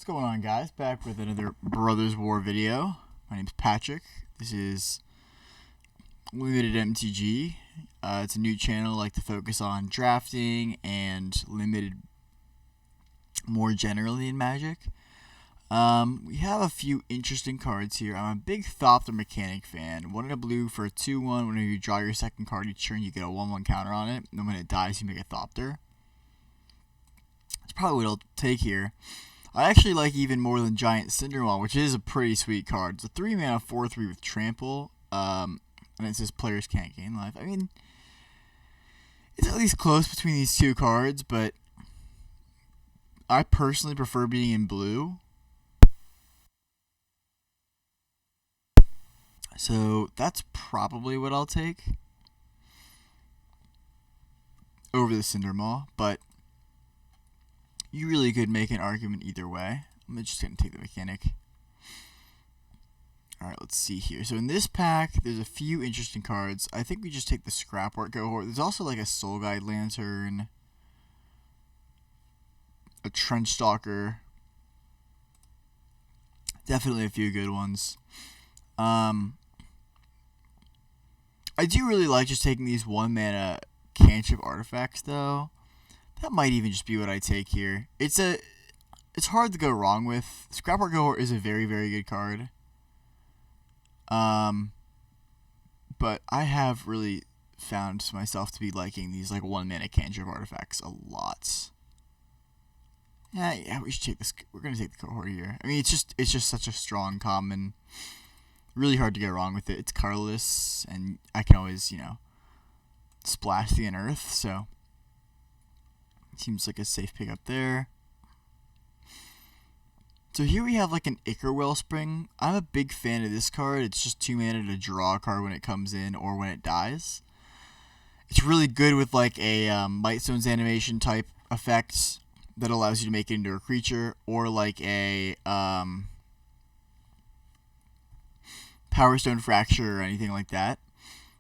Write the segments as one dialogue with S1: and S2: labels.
S1: going on, guys? Back with another Brothers War video. My name's Patrick. This is Limited MTG. It's a new channel. I like to focus on drafting and limited more generally in Magic. We have a few interesting cards here. I'm a big Thopter Mechanic fan. 1 in a blue for a 2/1. Whenever you draw your second card each turn, you get a 1/1 counter on it. And then when it dies, you make a Thopter. That's probably what I'll take here. I actually like even more than Giant Cinderwall, which is a pretty sweet card. It's a 3 mana 4/3 with Trample, and it says players can't gain life. I mean, it's at least close between these two cards, but I personally prefer being in blue. So that's probably what I'll take over the Cindermaw, but you really could make an argument either way. I'm just going to take the Mechanic. Alright, let's see here. So in this pack, there's a few interesting cards. I think we just take the Scrapwork Cohort. There's also like a Soul Guide Lantern, a Trench Stalker. Definitely a few good ones. I do really like just taking these 1 mana cantrip artifacts, though. That might even just be what I take here. It's hard to go wrong with. Scrapwork Cohort is a very, very good card. But I have really found myself to be liking these like 1 mana cantrip artifacts a lot. Yeah, we should take this. We're gonna take the Cohort here. I mean, it's just such a strong common. Really hard to go wrong with it. It's colorless, and I can always, splash the Unearth, so seems like a safe pick up there. So here we have like an Ichor Wellspring. I'm a big fan of this card. It's just 2 mana to draw a card when it comes in or when it dies. It's really good with like a Mightstone's animation type effect that allows you to make it into a creature, or like a Power Stone Fracture or anything like that.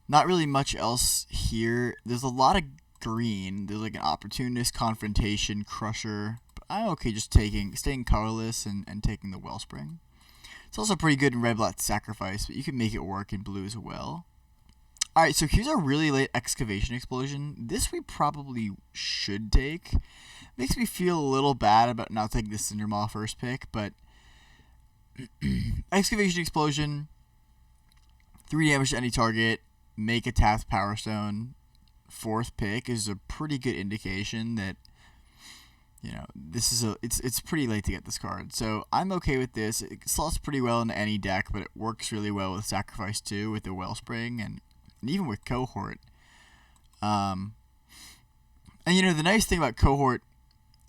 S1: Not really much else here. There's a lot of green. There's like an Opportunist, Confrontation, Crusher. But I'm okay just staying colorless and taking the Wellspring. It's also pretty good in Red-Black Sacrifice, but you can make it work in blue as well. Alright, so here's a really late Excavation Explosion. This we probably should take. Makes me feel a little bad about not taking the Cindermaw first pick, but Excavation Explosion, 3 damage to any target, make a tapped Power Stone. 4th pick is a pretty good indication that this is it's pretty late to get this card. So I'm okay with this. It slots pretty well into any deck, but it works really well with Sacrifice too, with the Wellspring and even with Cohort. And the nice thing about Cohort,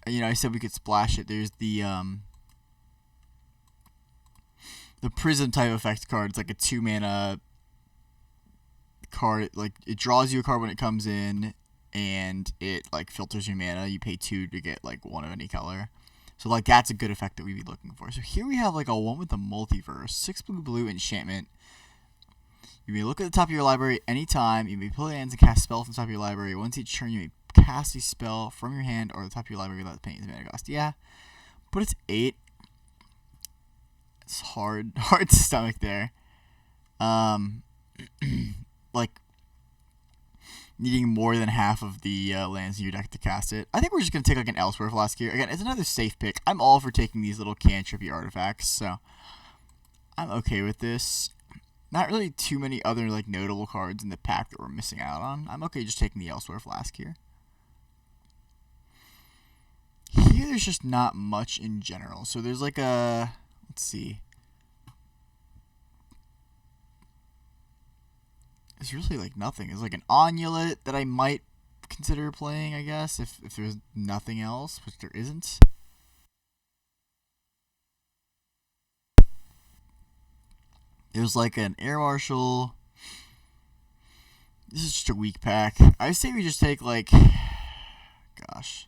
S1: I said we could splash it. There's the Prism type effect card. It's like a 2 mana card. Like, it draws you a card when it comes in, and it like filters your mana. You pay 2 to get like 1 of any color. So like that's a good effect that we'd be looking for. So here we have like a 1 with the Multiverse, 6 blue enchantment. You may look at the top of your library anytime. You may play hands and cast a spell from the top of your library. Once each turn, you may cast a spell from your hand or the top of your library without paying its mana cost. Yeah, but it's 8. It's hard to stomach there. Like needing more than half of the lands in your deck to cast it. I think we're just gonna take like an Elsewhere Flask here. Again, it's another safe pick. I'm all for taking these little cantrippy artifacts, so I'm okay with this. Not really too many other like notable cards in the pack that we're missing out on. I'm okay just taking the Elsewhere Flask here. Here, there's just not much in general. So there's like a, let's see. It's really like nothing. It's like an Onulet that I might consider playing, I guess, if there's nothing else, which there isn't. There's like an Air Marshal. This is just a weak pack. I say we just take like, gosh,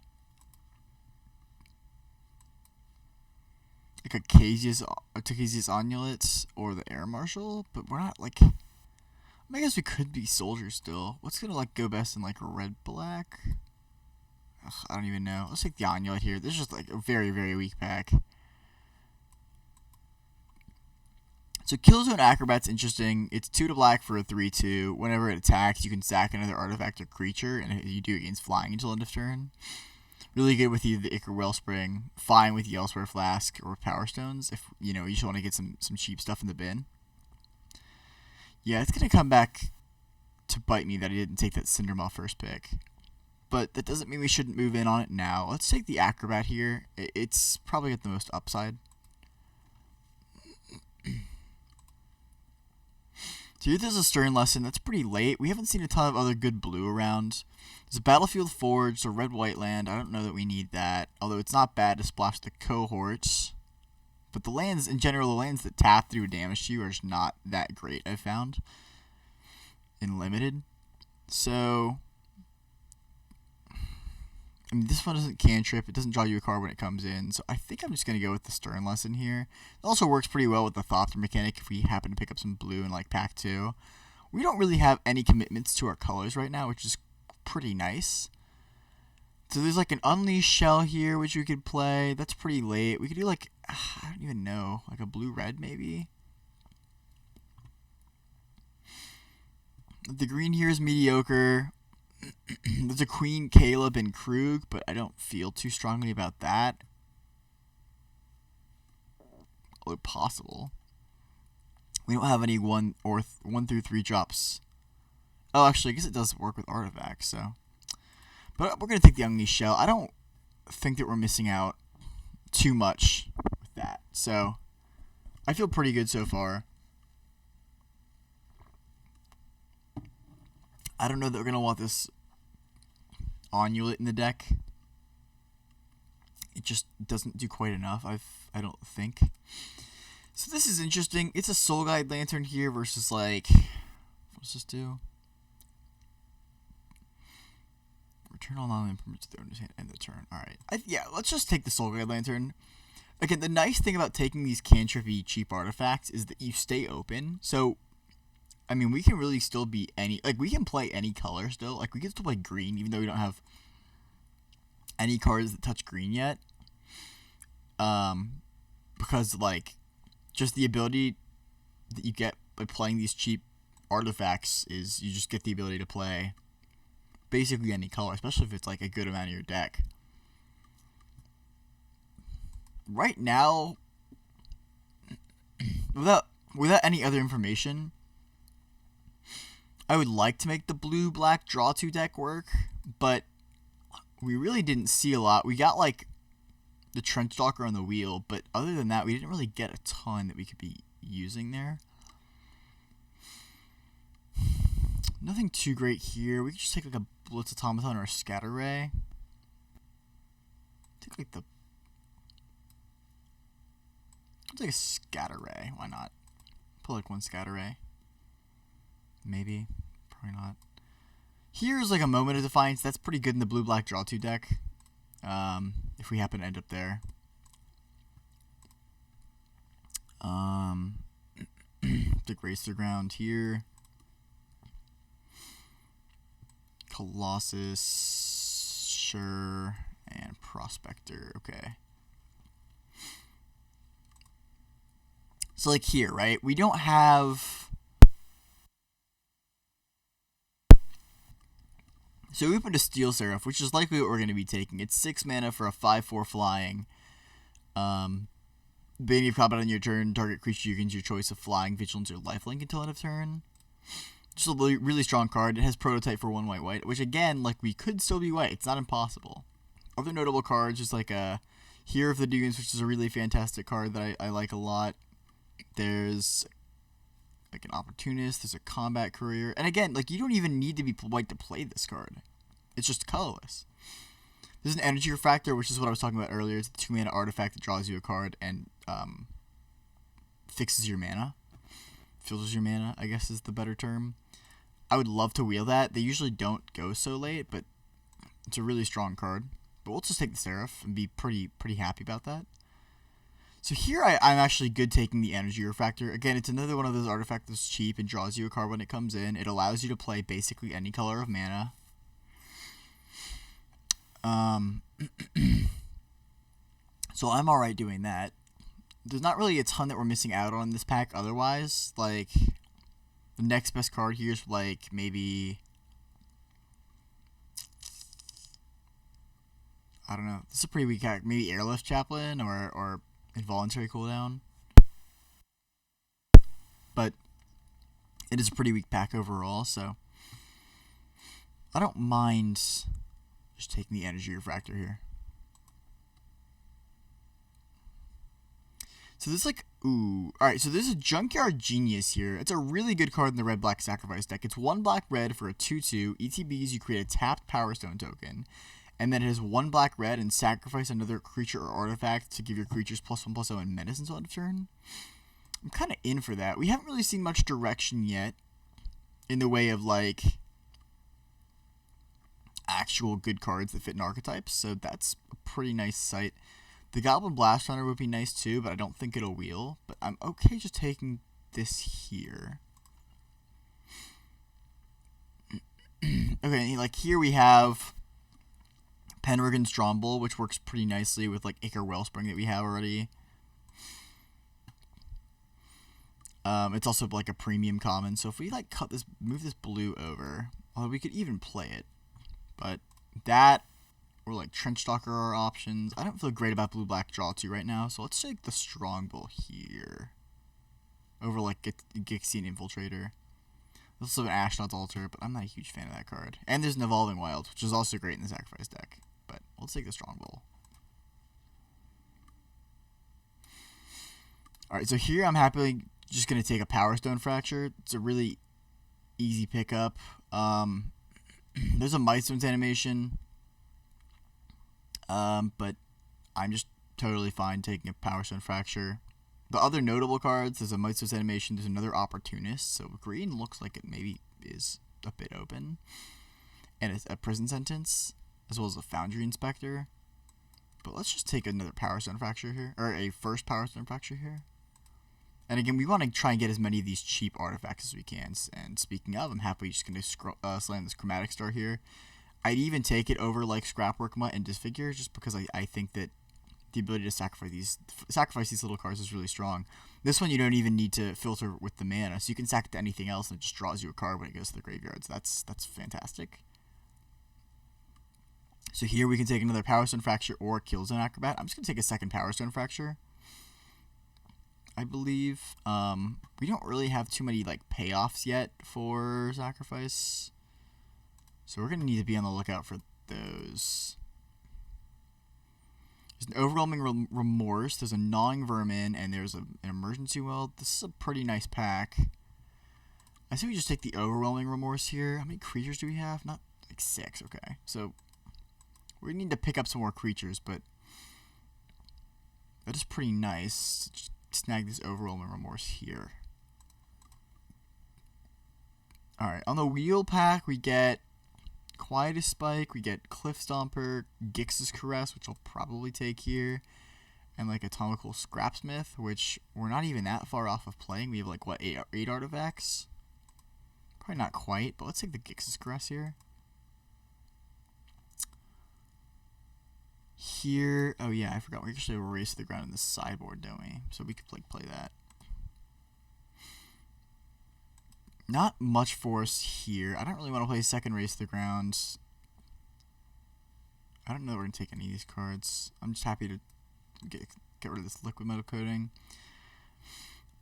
S1: like a Casius Onulet or the Air Marshal, but we're not like. I guess we could be Soldier still. What's gonna like go best in like red-black? I don't even know. Let's take the Onulet here. This is just like a very, very weak pack. So Killzone Acrobat's interesting. It's 2 to black for a 3/2. Whenever it attacks, you can sack another artifact or creature, and you do it against flying until end of turn. Really good with either the Ichor Wellspring, fine with Elsewhere Flask or Power Stones if you just want to get some cheap stuff in the bin. Yeah, it's gonna come back to bite me that I didn't take that Cindermaw first pick. But that doesn't mean we shouldn't move in on it now. Let's take the Acrobat here. It's probably got the most upside. So here there's a Stern Lesson. That's pretty late. We haven't seen a ton of other good blue around. There's a Battlefield Forge, so red-white land. I don't know that we need that. Although it's not bad to splash the cohorts. But the lands, in general, the lands that tap through damage to you are just not that great, I've found. In Limited. So, I mean, this one doesn't cantrip. It doesn't draw you a card when it comes in. So I think I'm just going to go with the Stern Lesson here. It also works pretty well with the Thopter mechanic if we happen to pick up some blue in like pack 2. We don't really have any commitments to our colors right now, which is pretty nice. So there's like an Unleashed Shell here, which we could play. That's pretty late. We could do like, I don't even know, like a blue-red maybe? The green here is mediocre. There's a Queen, Caleb, and Krug, but I don't feel too strongly about that. Although possible. We don't have any 1 through 3 drops. Oh, actually, I guess it does work with artifacts, so. But we're going to take the Unleashed Shell. I don't think that we're missing out too much with that. So, I feel pretty good so far. I don't know that we're going to want this Onulet in the deck. It just doesn't do quite enough, I don't think. So this is interesting. It's a Soul Guide Lantern here versus like, what does this do? Return all non-land permits to the owner's hand end of the turn. Alright. Yeah, let's just take the Soul Guide Lantern. Again, the nice thing about taking these cantrip-y cheap artifacts is that you stay open. So, I mean, we can really still be any... Like, we can play any color still. Like, we can still play green, even though we don't have any cards that touch green yet. Because, like, just the ability that you get by playing these cheap artifacts is you just get the ability to play basically any color, especially if it's, like, a good amount of your deck. Right now, without any other information, I would like to make the blue-black draw 2 deck work, but we really didn't see a lot. We got, like, the Trenchstalker on the wheel, but other than that, we didn't really get a ton that we could be using there. Nothing too great here. We could just take, like, a Blitz Automaton or a Scatter Ray. Take, like, I'll take a Scatter Ray. Why not? Pull, like, 1 Scatter Ray. Maybe. Probably not. Here's like a Moment of Defiance. That's pretty good in the blue-black draw 2 deck. If we happen to end up there. The Grace the Ground here. Colossus. Sure. And Prospector. Okay. So like here, right? We don't have... So we opened a Steel Seraph, which is likely what we're going to be taking. It's 6 mana for a 5/4 flying. Beginning of combat on your turn, target creature you can use your choice of flying, vigilance, or lifelink until end of turn. Just a really strong card. It has prototype for 1 white, which again, like, we could still be white. It's not impossible. Other notable cards, just like a Hero of the Dunes, which is a really fantastic card that I like a lot. There's like an Opportunist, there's a Combat Courier, and again, like, you don't even need to be white to play this card. It's just colorless. There's an Energy Refractor, which is what I was talking about earlier. It's a 2 mana artifact that draws you a card and fixes your mana. Filters your mana, I guess is the better term. I would love to wheel that. They usually don't go so late, but it's a really strong card. But we'll just take the Seraph and be pretty happy about that. So here I'm actually good taking the Energy Refractor. Again, it's another one of those artifacts that's cheap and draws you a card when it comes in. It allows you to play basically any color of mana. So I'm alright doing that. there's not really a ton that we're missing out on in this pack otherwise. Like, the next best card here is, like, maybe... I don't know. This is a pretty weak pack. Maybe Airlift Chaplain or Involuntary Cooldown. But it is a pretty weak pack overall, so... I don't mind just taking the Energy Refractor here. So this is like, ooh. Alright, so there's a Junkyard Genius here. It's a really good card in the red-black sacrifice deck. It's 1 black-red for a 2/2. ETBs, you create a tapped Power Stone token. And then it has 1 black-red and sacrifice another creature or artifact to give your creatures +1/+0 and menace until end of turn. I'm kind of in for that. We haven't really seen much direction yet in the way of, like, actual good cards that fit in archetypes. So that's a pretty nice sight. The Goblin Blast Runner would be nice too, but I don't think it'll wheel. But I'm okay just taking this here. Okay, like here we have Penrigan Strombull, which works pretty nicely with like Ichor Wellspring that we have already. It's also like a premium common, so if we like move this blue over, although we could even play it, but that or like Trenchstalker are options. I don't feel great about blue-black draw 2 right now, so let's take the Strongbull here over like Gixian Infiltrator. There's also an Ashnod's Altar, but I'm not a huge fan of that card. And there's an Evolving Wild, which is also great in the sacrifice deck, but let's take the Strongbull. Alright, so here I'm happily just going to take a Power Stone Fracture. It's a really easy pickup. There's a Mightstone's animation, but I'm just totally fine taking a Power Stone Fracture. The other notable cards, there's a Mightstone's animation, there's another Opportunist, so green looks like it maybe is a bit open. And it's a Prison Sentence, as well as a Foundry Inspector. But let's just take another Power Stone Fracture here, or a first Power Stone Fracture here. And again, we want to try and get as many of these cheap artifacts as we can. And speaking of, I'm happily just going to slam this Chromatic Star here. I'd even take it over like Scrapwork Mutt and Disfigure, just because I think that the ability to sacrifice these little cards is really strong. This one you don't even need to filter with the mana, so you can sack it to anything else and it just draws you a card when it goes to the graveyard. So that's fantastic. So here we can take another Power Stone Fracture or Killzone Acrobat. I'm just going to take a second Power Stone Fracture, I believe. We don't really have too many like payoffs yet for sacrifice, so we're going to need to be on the lookout for those. There's an Overwhelming Remorse, there's a Gnawing Vermin, and there's an Emergency Weld. This is a pretty nice pack. I say we just take the Overwhelming Remorse here. How many creatures do we have? Not like 6, okay. So we need to pick up some more creatures, but that is pretty nice. Just snag this Overwhelming Remorse here. Alright, on the wheel pack we get Quietus Spike, we get Cliff Stomper, Gix's Caress, which I'll probably take here, and like Atomical Scrapsmith, which we're not even that far off of playing. We have like, what, 8 artifacts? Probably not quite, but let's take the Gix's Caress here. Here, oh yeah, I forgot, we actually have a Race to the Ground in the sideboard, don't we? So we could like play that. Not much for us here. I don't really want to play second Race to the Ground. I don't know that we're going to take any of these cards. I'm just happy to get rid of this Liquid Metal Coating.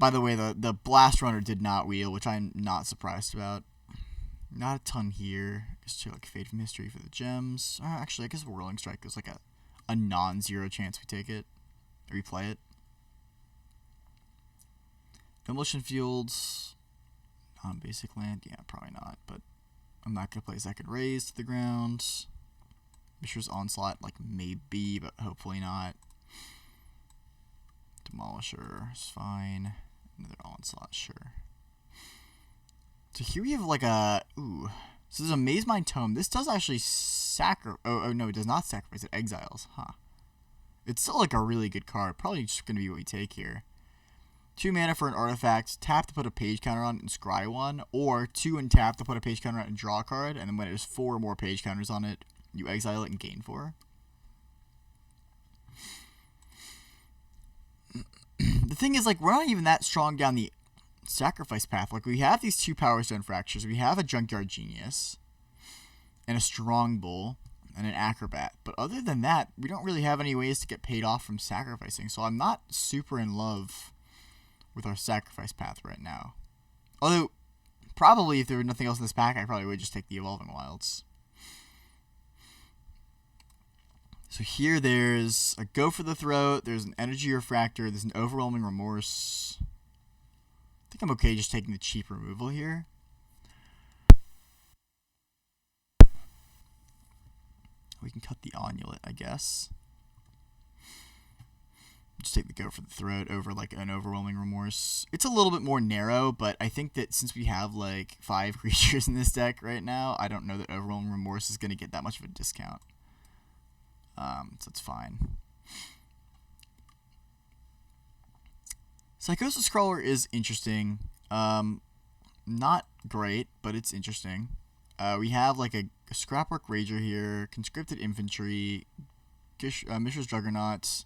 S1: By the way, the Blast Runner did not wheel, which I'm not surprised about. Not a ton here. Just to like Fade from History for the gems. Actually, I guess Whirling Strike is like a non-zero chance we take it. Or we play it. Demolition Fields. Non-basic land. Yeah, probably not. But I'm not going to play second Raise to the Ground. Mishra's Onslaught, like maybe, but hopefully not. Demolisher is fine. Another Onslaught, sure. So here we have like a... Ooh. So there's a Maze Mind Tome. This does actually oh, no, it does not sacrifice. It exiles. Huh. It's still like a really good card. Probably just going to be what we take here. 2 mana for an artifact. Tap to put a page counter on it and scry 1. Or 2 and tap to put a page counter on it and draw a card. And then when there's 4 more page counters on it, you exile it and gain 4. thing is, like, we're not even that strong down the sacrifice path. Like, we have these 2 Power Stone Fractures. We have a Junkyard Genius. And a Strong Bull. And an Acrobat. But other than that, we don't really have any ways to get paid off from sacrificing. So I'm not super in love with our sacrifice path right now. Although, probably if there was nothing else in this pack, I probably would just take the Evolving Wilds. So here there's a Go for the Throat, there's an Energy Refractor, there's an Overwhelming Remorse. I think I'm okay just taking the cheap removal here. We can cut the Onulet, I guess. Just take the Go for the Throat over like an Overwhelming Remorse. It's a little bit more narrow, but I think that since we have like 5 creatures in this deck right now, I don't know that Overwhelming Remorse is going to get that much of a discount. So it's fine. Psychosis Crawler is interesting. Not great, but it's interesting. We have like a Scrapwork Rager here, Conscripted Infantry, Mishra's Juggernaut.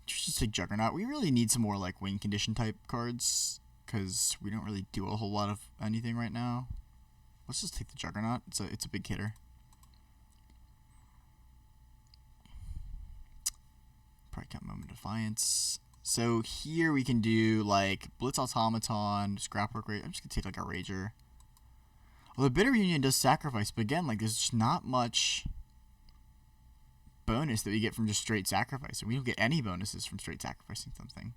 S1: Just take Juggernaut. We really need some more like win condition type cards because we don't really do a whole lot of anything right now. Let's just take the Juggernaut. It's a big hitter. Probably got Moment of Defiance. So here we can do like Blitz Automaton, Scrapwork Rager. I'm just gonna take like a Rager. Well, the Bitter Reunion does sacrifice, but again, like there's just not much bonus that we get from just straight sacrificing. We don't get any bonuses from straight sacrificing something.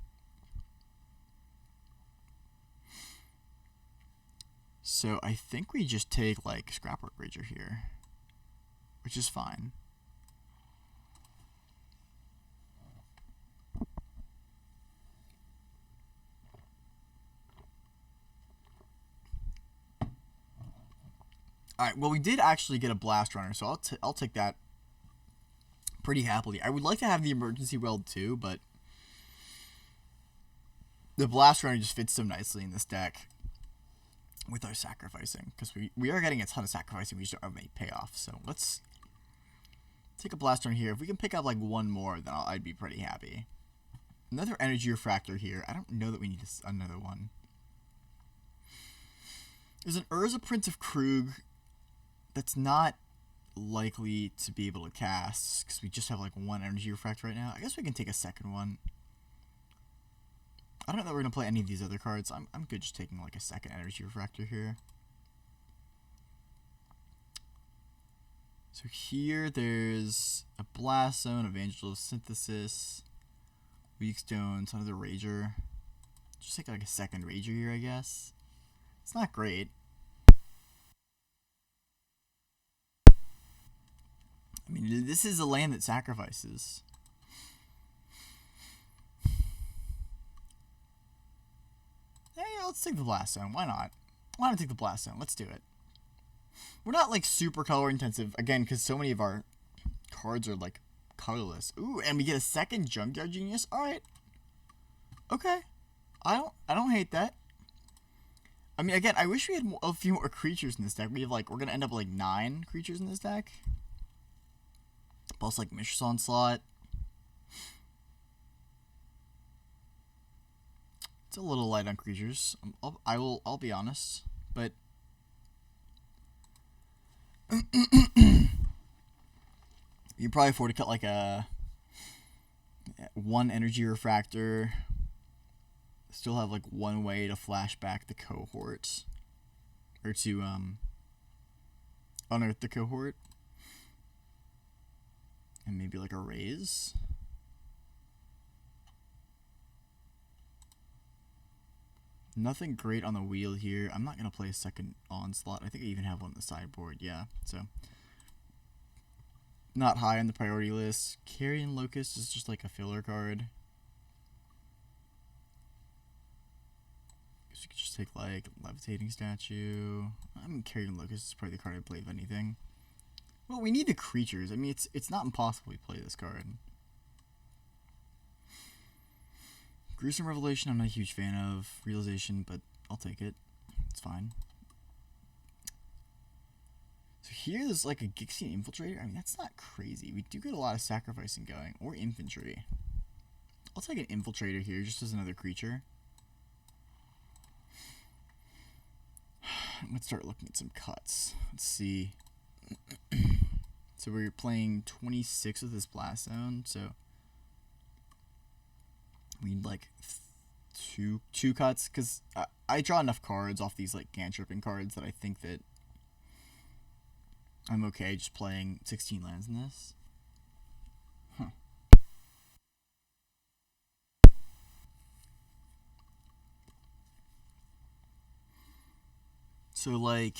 S1: So I think we just take like Scrapwork Rager here, which is fine. Alright, well we did actually get a Blast Runner, so I'll take that pretty happily. I would like to have the Emergency Weld too, but the Blast Runner just fits so nicely in this deck with our sacrificing, because we are getting a ton of sacrificing, we just don't have any payoff. So let's take a Blast Runner here. If we can pick up like one more, then I'd be pretty happy. Another Energy Refractor here. I don't know that we need another one. There's an Urza Prince of Krug that's not likely to be able to cast because we just have like one Energy Refractor right now. I guess we can take a second one. I don't know that we're going to play any of these other cards. I'm good just taking like a second Energy Refractor here. So here there's a Blast Zone, Evangel Synthesis, Weak Stones, another Rager. Just take like a second Rager here, I guess. It's not great. I mean, this is a land that sacrifices. Hey, let's take the Blast Zone. Why not? Why not take the Blast Zone? Let's do it. We're not, like, super color intensive, again, because so many of our cards are, like, colorless. Ooh, and we get a second Junkyard Genius? Alright. Okay. I don't hate that. I mean, again, I wish we had a few more creatures in this deck. We have, like, we're going to end up with, like, 9 creatures in this deck. Plus, like, Mishra's Onslaught. It's a little light on creatures. I'll be honest. But you can probably afford to cut, like, one Energy Refractor. Still have, like, one way to flash back the cohort. Or to, unearth the cohort. And maybe like a raise. Nothing great on the wheel here. I'm not going to play a second Onslaught. I think I even have one on the sideboard. Yeah, so not high on the priority list. Carrion Locust is just like a filler card. Guess you could just take like Levitating Statue. I mean, Carrion Locust is probably the card I'd play if anything. Well, we need the creatures. I mean, it's not impossible we play this card. Gruesome Revelation, I'm not a huge fan of. Realization, but I'll take it. It's fine. So here there's like a Gixian Infiltrator. I mean, that's not crazy. We do get a lot of sacrificing going. Or infantry. I'll take an infiltrator here just as another creature. Let's start looking at some cuts. Let's see. So we're playing 26 with this blast zone, so we need like two cuts, because I draw enough cards off these like cantripping cards that I think that I'm okay just playing 16 lands in this. So like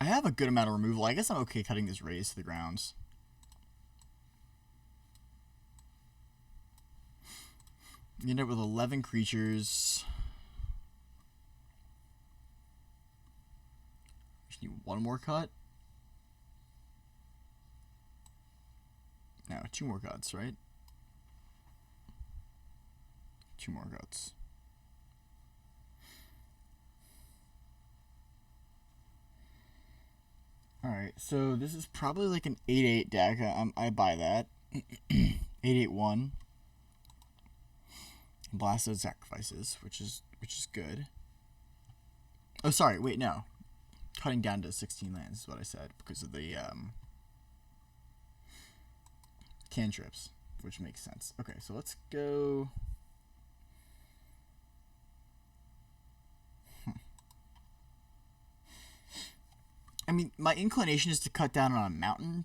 S1: I have a good amount of removal. I guess I'm okay cutting this raise to the grounds. You end up with 11 creatures. Just need one more cut. No, 2 more cuts, right? 2 more cuts. Alright, so this is probably like an 8-8 deck. I buy that. 8-8-1. Blast those sacrifices, which is good. Oh, sorry, wait, no. Cutting down to 16 lands is what I said because of the cantrips, which makes sense. Okay, so let's go. I mean, my inclination is to cut down on a mountain,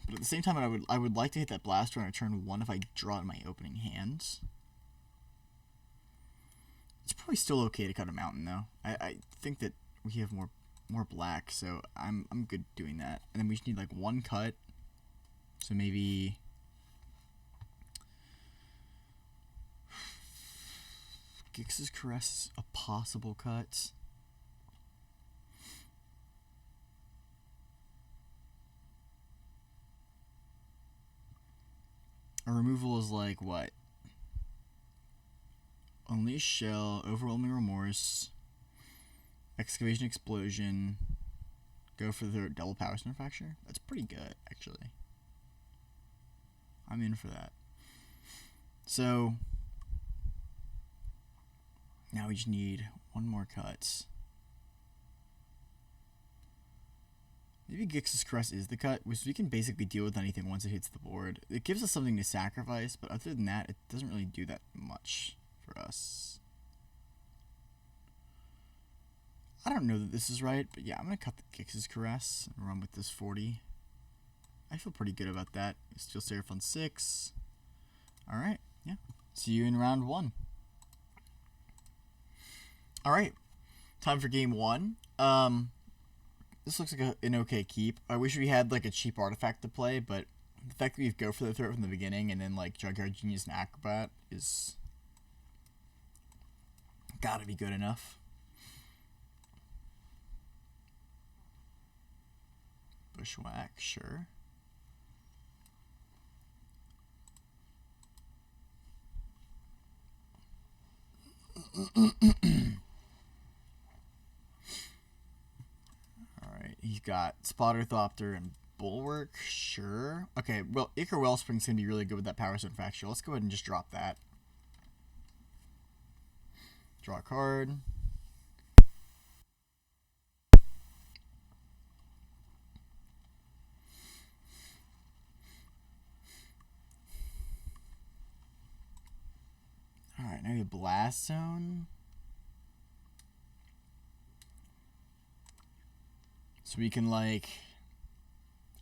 S1: but at the same time, I would like to hit that blaster on a turn 1 if I draw it in my opening hands. It's probably still okay to cut a mountain though. I think that we have more black, so I'm good doing that. And then we just need like 1 cut. So maybe Gix's Caress is a possible cut. Our removal is like what? Unleash Shell, Overwhelming Remorse, Excavation Explosion, go for the double Power Stone Fracture. That's pretty good, actually. I'm in for that. So now we just need 1 more cut. Maybe Gix's Caress is the cut, which we can basically deal with anything once it hits the board. It gives us something to sacrifice, but other than that, it doesn't really do that much for us. I don't know that this is right, but yeah, I'm going to cut the Gix's Caress and run with this 40. I feel pretty good about that. Steel Seraph on 6. Alright, yeah. See you in round 1. Alright, time for game 1. This looks like an okay keep. I wish we had like a cheap artifact to play, but the fact that we go for the threat from the beginning and then like Junkyard, Genius, and Acrobat is gotta be good enough. Bushwhack, sure. Alright, he's got Spotter, Thopter, and Bulwark, sure. Okay, well, Ichor Wellspring's gonna be really good with that Power Stone Fracture. Let's go ahead and just drop that. Draw a card. Alright, now you have Blast Zone. So we can, like,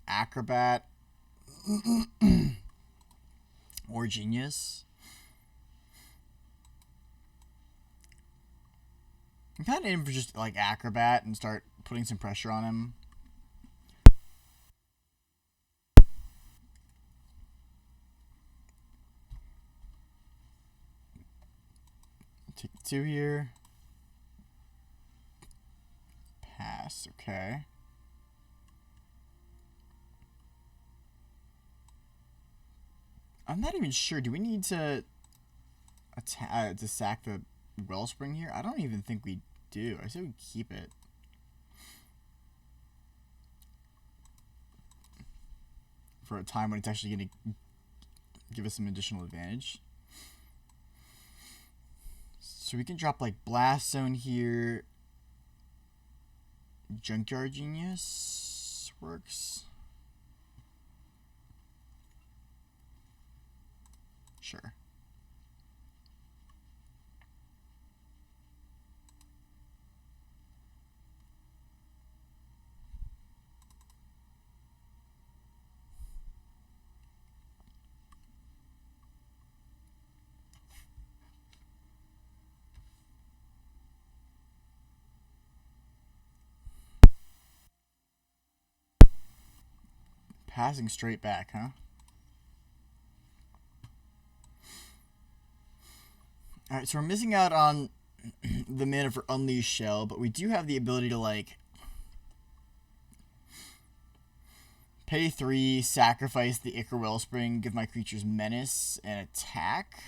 S1: Acrobat or Genius. I'm kind of aiming for just, like, Acrobat and start putting some pressure on him. Take 2 here. Pass, okay. I'm not even sure. Do we need to sack the Wellspring here? I don't even think we do. I say we keep it. for a time when it's actually going to give us some additional advantage. So we can drop like Blast Zone here. Junkyard Genius works. Sure. Passing straight back, huh? Alright, so we're missing out on the mana for Unleash Shell, but we do have the ability to, like, pay 3, sacrifice the Ichor Wellspring, give my creatures Menace, and attack.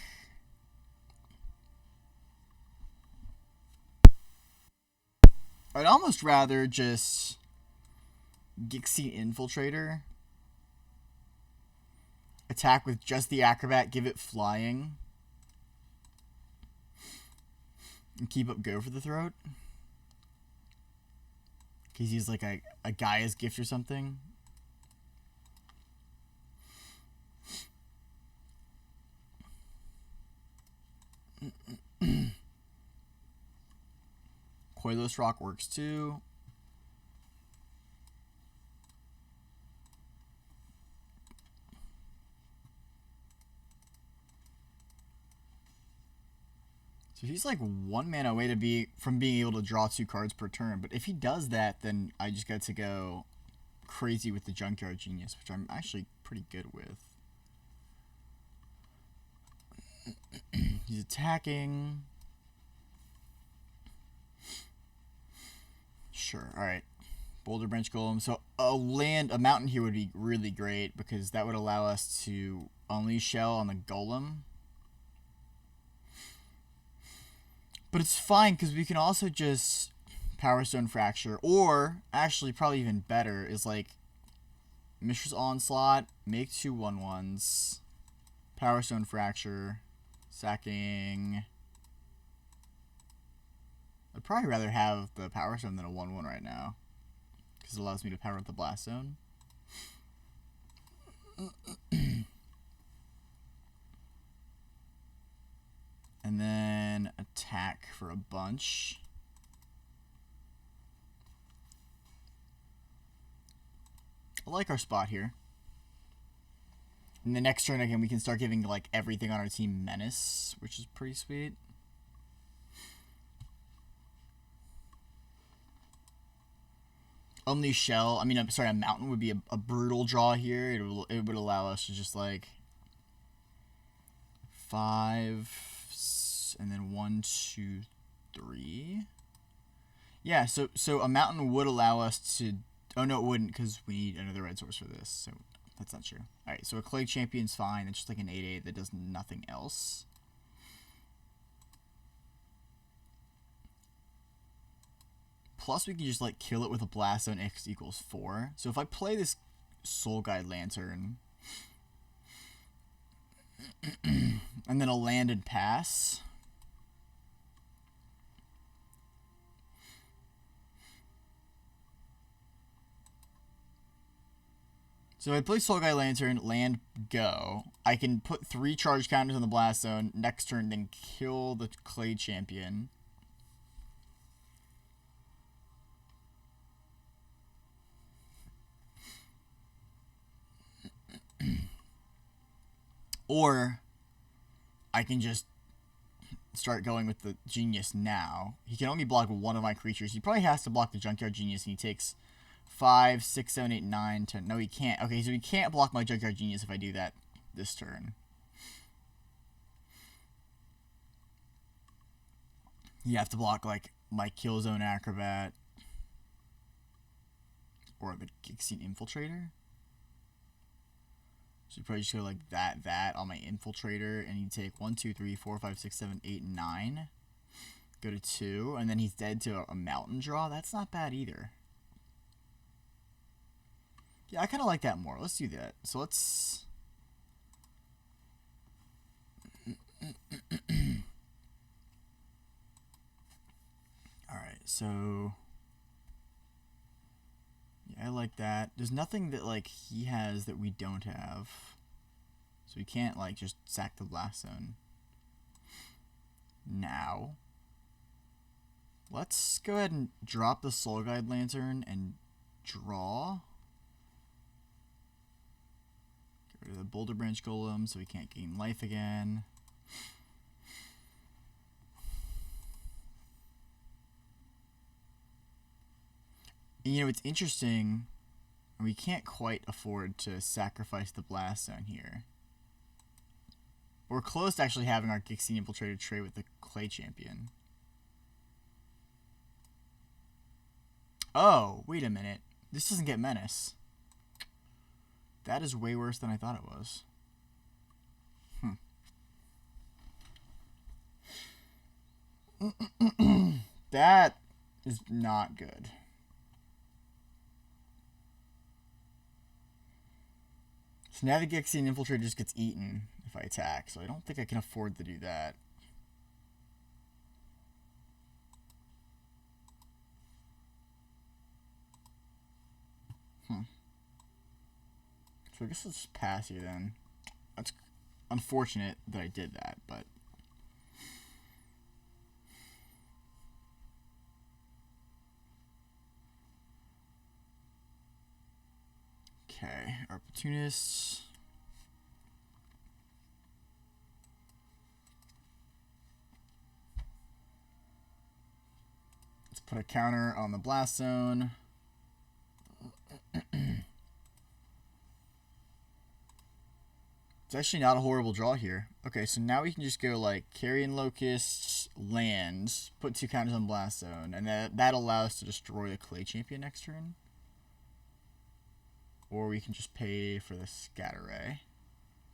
S1: I'd almost rather just Gixie Infiltrator. Attack with just the Acrobat, give it Flying. And keep up Go for the Throat. Because he's like a Gaia's Gift or something. Coilos Rock works too. So he's like 1 mana away from being able to draw 2 cards per turn. But if he does that, then I just got to go crazy with the Junkyard Genius, which I'm actually pretty good with. He's attacking. Sure, alright. Boulder Branch Golem. So a mountain here would be really great because that would allow us to Unleash Shell on the Golem. But it's fine because we can also just Power Stone Fracture, or actually probably even better is like Mishra's Onslaught, make 2 1/1s, Power Stone Fracture, sacking. I'd probably rather have the Power Stone than a 1/1 right now because it allows me to power up the Blast Zone. And then attack for a bunch. I like our spot here. And the next turn, again, we can start giving like everything on our team Menace, which is pretty sweet. Unleash Shell. I mean, I'm sorry, a mountain would be a brutal draw here. It would allow us to just like 5. And then 1, 2, 3. Yeah, so a mountain would allow us to... Oh, no, it wouldn't, because we need another red source for this. So that's not true. Alright, so a Clay Champion's fine. It's just like an 8/8 that does nothing else. Plus, we can just, like, kill it with a Blast Zone X equals 4. So if I play this Soul Guide Lantern... and then a land and pass... So if I play Soul Guide Lantern, land, go. I can put 3 charge counters on the Blast Zone. Next turn, then kill the Clay Champion. Or I can just start going with the Genius now. He can only block 1 of my creatures. He probably has to block the Junkyard Genius, and he takes 5, 6, 7, 8, 9, 10. No, he can't. Okay, so he can't block my Junkyard Genius if I do that this turn. You have to block, like, my Killzone Acrobat. Or the Gixie Infiltrator. So you probably just go like that on my Infiltrator. And you take 1, 2, 3, 4, 5, 6, 7, 8, 9. Go to 2. And then he's dead to a mountain draw. That's not bad either. Yeah, I kind of like that more. Let's do that. So let's... Alright, so... Yeah, I like that. There's nothing that, like, he has that we don't have. So we can't, like, just sack the blast zone. Now... Let's go ahead and drop the Soul Guide Lantern and draw. Get rid of the Boulder Branch Golem so we can't gain life again. And, you know, it's interesting. We can't quite afford to sacrifice the Blast Zone here. We're close to actually having our Gixine Infiltrator trade with the Clay Champion. Oh, wait a minute. This doesn't get Menace. That is way worse than I thought it was. That is not good. So now the Gixine Infiltrator just gets eaten if I attack, so I don't think I can afford to do that. So I guess let's just pass here then. That's unfortunate that I did that, but... Okay, Opportunists. Let's put a counter on the Blast Zone. It's actually not a horrible draw here. Okay, so now we can just go like Carrion Locusts, lands, put 2 counters on Blast Zone, and that allows us to destroy the Clay Champion next turn. Or we can just pay for the Scatter Ray.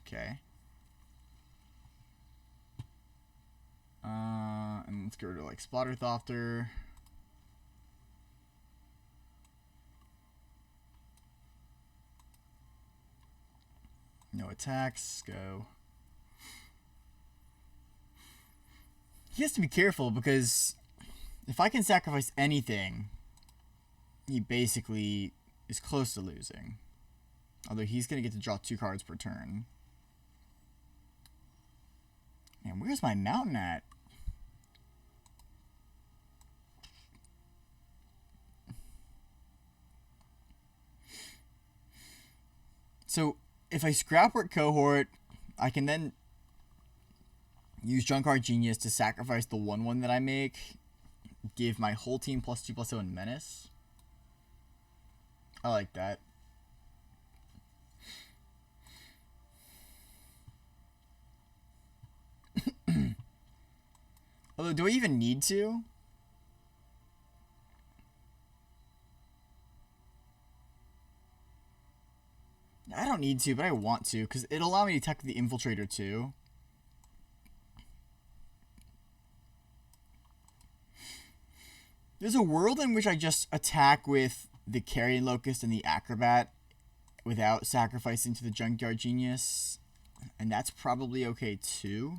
S1: Okay. And let's go to like Spotter Thofter. No attacks, go. He has to be careful because if I can sacrifice anything, he basically is close to losing. Although he's going to get to draw 2 cards per turn. Man, where's my mountain at? So, if I Scrapwork Cohort, I can then use Junkyard Genius to sacrifice the 1/1 that I make, give my whole team +2/+0 and Menace. I like that. Although, do I even need to? I don't need to, but I want to, because it'll allow me to attack the Infiltrator too. There's a world in which I just attack with the Carrion Locust and the Acrobat without sacrificing to the Junkyard Genius, and that's probably okay too.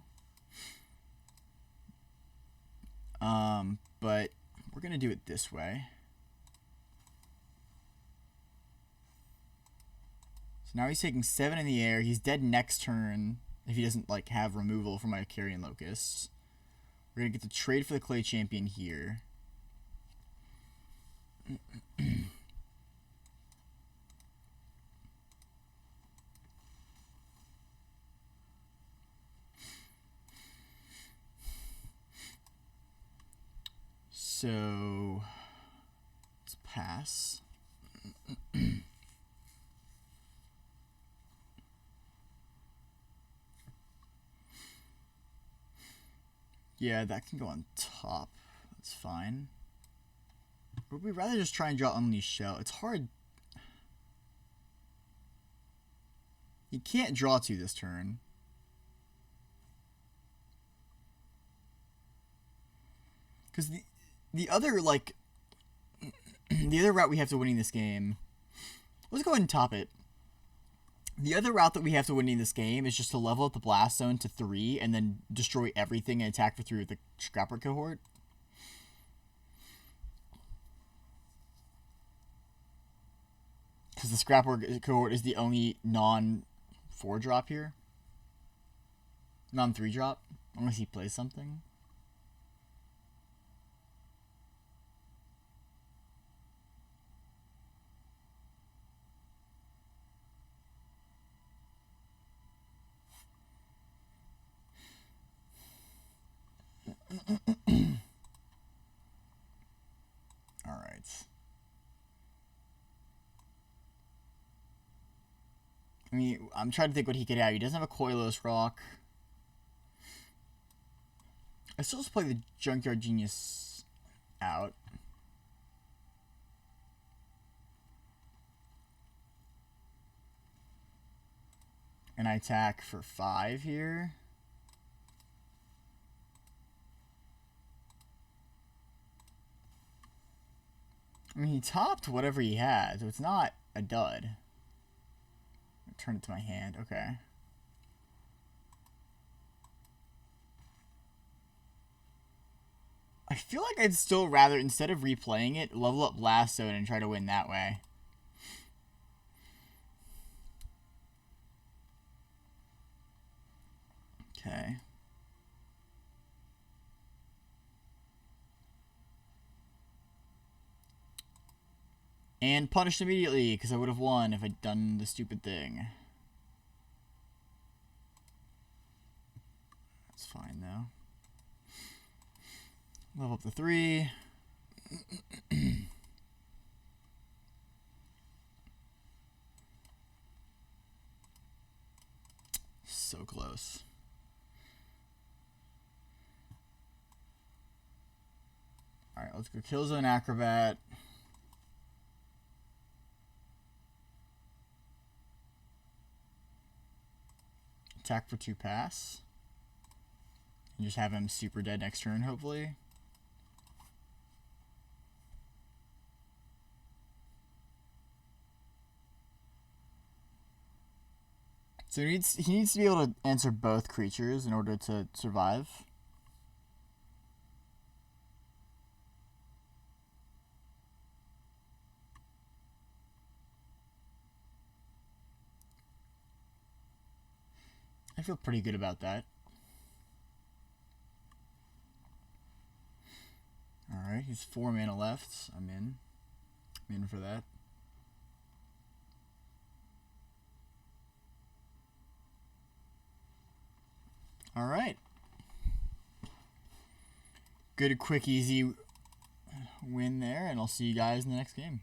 S1: But we're going to do it this way. So now he's taking 7 in the air. He's dead next turn if he doesn't like have removal from my Carrion Locusts. We're going to get to trade for the Clay Champion here. So let's pass. Yeah, that can go on top. That's fine. Would we rather just try and draw Unleashed Shell? It's hard. You can't draw 2 this turn. Because the other, like, the other route we have to winning this game Let's go ahead and top it. The other route that we have to win in this game is just to level up the blast zone to 3 and then destroy everything and attack for 3 with the scrapper cohort. Because the scrapper cohort is the only non-4 drop here. Non-3 drop. Unless he plays something. Alright. I mean, I'm trying to think what he could have. He doesn't have a Coilos Rock. I still just play the Junkyard Genius out. And I attack for 5 here. I mean, he topped whatever he had, so it's not a dud. Turn it to my hand. Okay. I feel like I'd still rather, instead of replaying it, level up Blast Zone and try to win that way. Okay. And punished immediately, because I would have won if I'd done the stupid thing. That's fine, though. Level up to 3. So close. Alright, let's go Killzone Acrobat. Attack for 2 pass. And just have him super dead next turn, hopefully. So he needs to be able to answer both creatures in order to survive. I feel pretty good about that. Alright, he's 4 mana left. I'm in for that. Alright. Good, quick, easy win there, and I'll see you guys in the next game.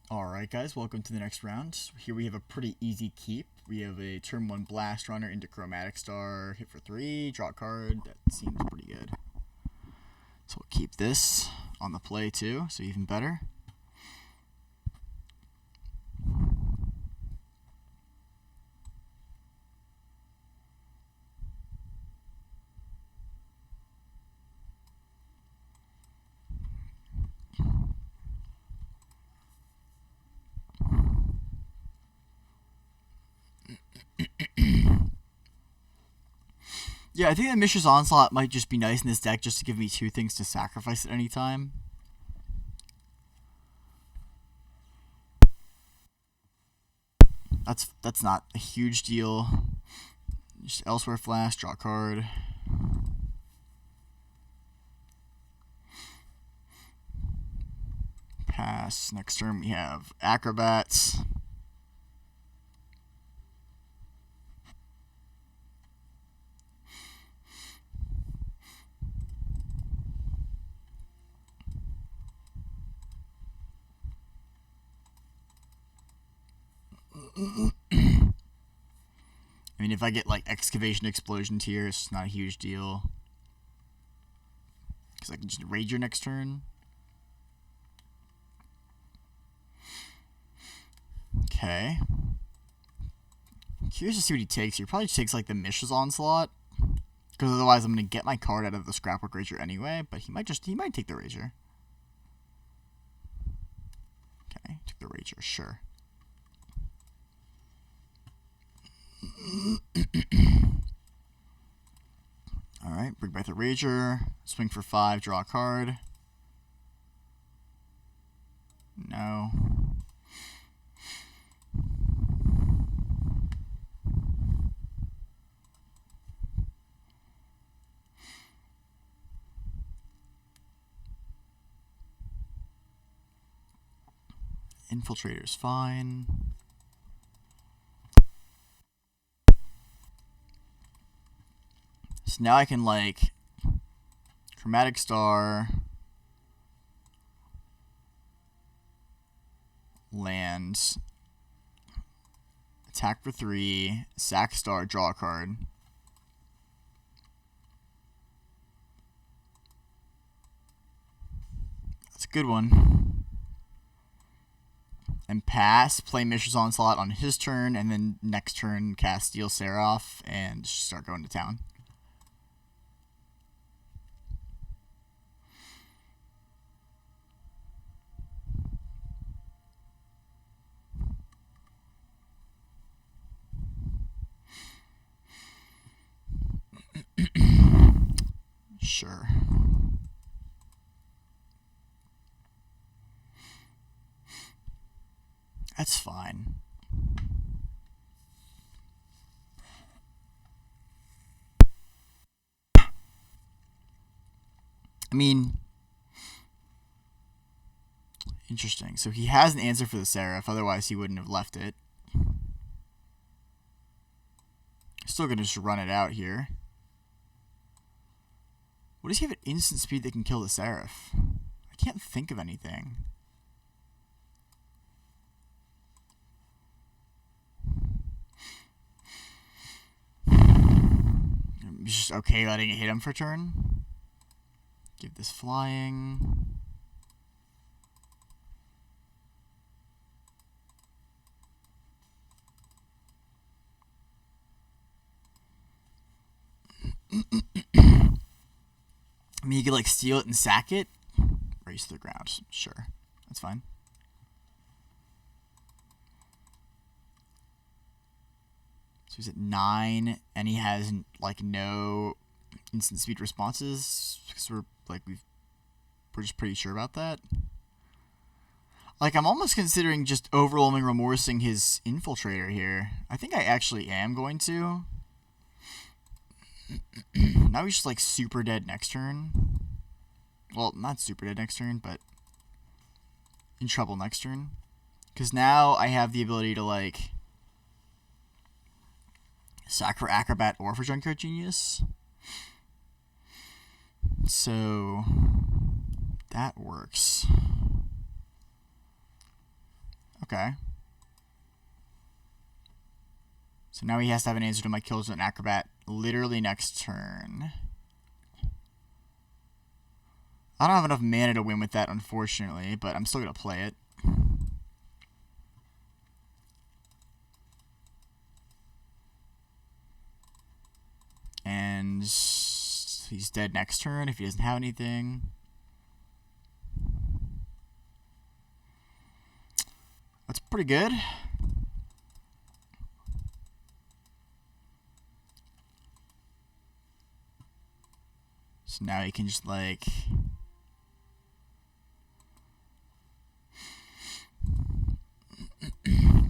S1: Alright guys, welcome to the next round. Here we have a pretty easy keep. We have a turn 1 Blast Runner into Chromatic Star, hit for 3, draw a card. That seems pretty good. So we'll keep this on the play too, so even better. Yeah, I think that Mishra's Onslaught might just be nice in this deck just to give me 2 things to sacrifice at any time. That's not a huge deal. Just Elsewhere Flash, draw a card. Pass. Next turn we have Acrobats. I mean, if I get like Excavation Explosion here, it's just not a huge deal. Because I can just raid your next turn. Okay. I'm curious to see what he takes here. He probably takes like the Mishra's Onslaught. Because otherwise I'm going to get my card out of the Scrapbook Razor anyway. But he might take the Razor. Okay. Rager, sure. Alright, bring back the Rager. Swing for 5, draw a card. No. Infiltrator's fine. So now I can, like, Chromatic Star, land, attack for 3, sack star, draw a card. That's a good one. And pass, play Mishra's Onslaught on his turn, and then next turn cast Steel Seraph and start going to town. Sure. That's fine. I mean, interesting. So he has an answer for the Seraph, otherwise he wouldn't have left it. Still gonna just run it out here. What does he have at instant speed that can kill the Seraph? I can't think of anything. I'm just okay letting it hit him for turn. Give this flying. I mean, you could, like, steal it and sack it. Race to the ground. Sure. That's fine. So he's at 9, and he has, like, no instant speed responses. Because we're just pretty sure about that. Like, I'm almost considering just overwhelming remorsing his Infiltrator here. I think I actually am going to. Now he's just, like, super dead next turn. Well, not super dead next turn, but in trouble next turn. Because now I have the ability to, like, sack for Acrobat or for Junkyard Genius. So that works. Okay. So now he has to have an answer to my kills with an Acrobat literally next turn. I don't have enough mana to win with that, unfortunately, but I'm still going to play it. And he's dead next turn if he doesn't have anything. That's pretty good. So now he can just, like,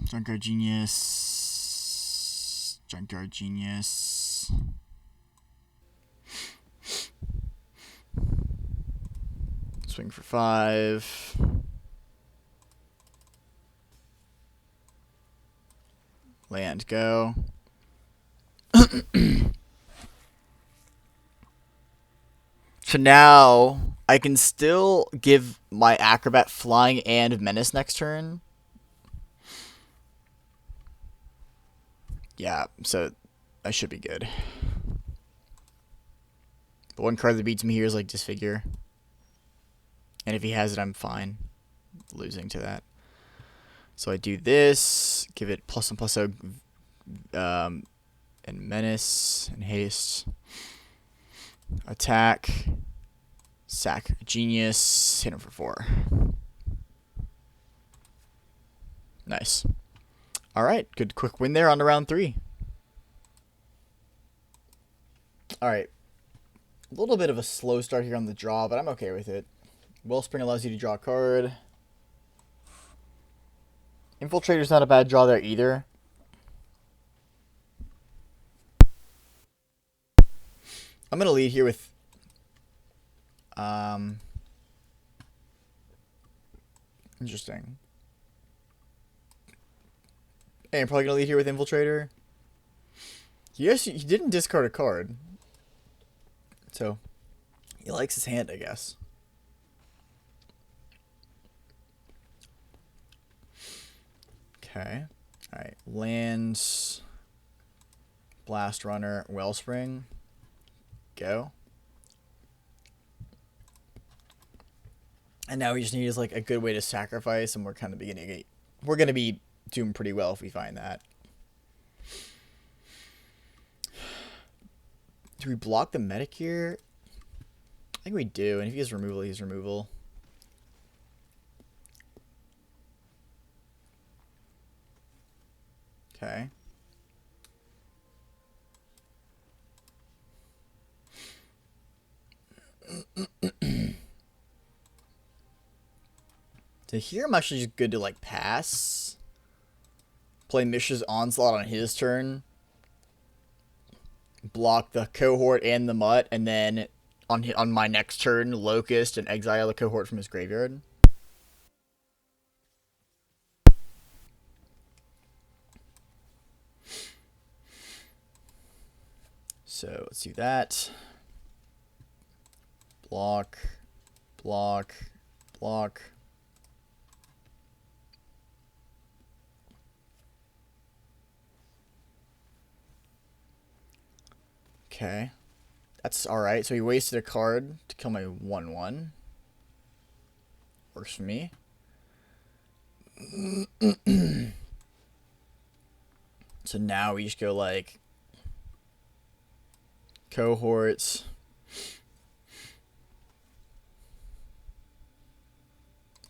S1: Junkyard Genius. Junkyard Genius. Swing for 5. Land, go. So now I can still give my Acrobat flying and menace next turn. Yeah, so I should be good. The one card that beats me here is, like, Disfigure. And if he has it, I'm fine losing to that. So I do this, give it +1/+0, and menace and haste. Attack, sack Genius, hit him for 4. Nice. All right, good quick win there on to round 3. All right, a little bit of a slow start here on the draw, but I'm okay with it. Wellspring allows you to draw a card. Infiltrator's not a bad draw there either. I'm going to lead here with interesting. And I'm probably going to lead here with Infiltrator. Yes, he didn't discard a card. So, he likes his hand, I guess. Okay. Alright. Lands. Blast Runner. Wellspring. Go. And now we just need is like a good way to sacrifice, and we're kind of beginning. We're going to be doing pretty well if we find that. Do we block the medic here? I think we do. And if he has removal, he has removal. Okay. So here I'm actually just good to like pass. Play Mishra's Onslaught on his turn. Block the cohort and the mutt, and then on my next turn, Locust and exile the cohort from his graveyard. So let's do that. Block, block, block. Okay. That's alright. So he wasted a card to kill my 1/1. Works for me. So now we just go like cohorts.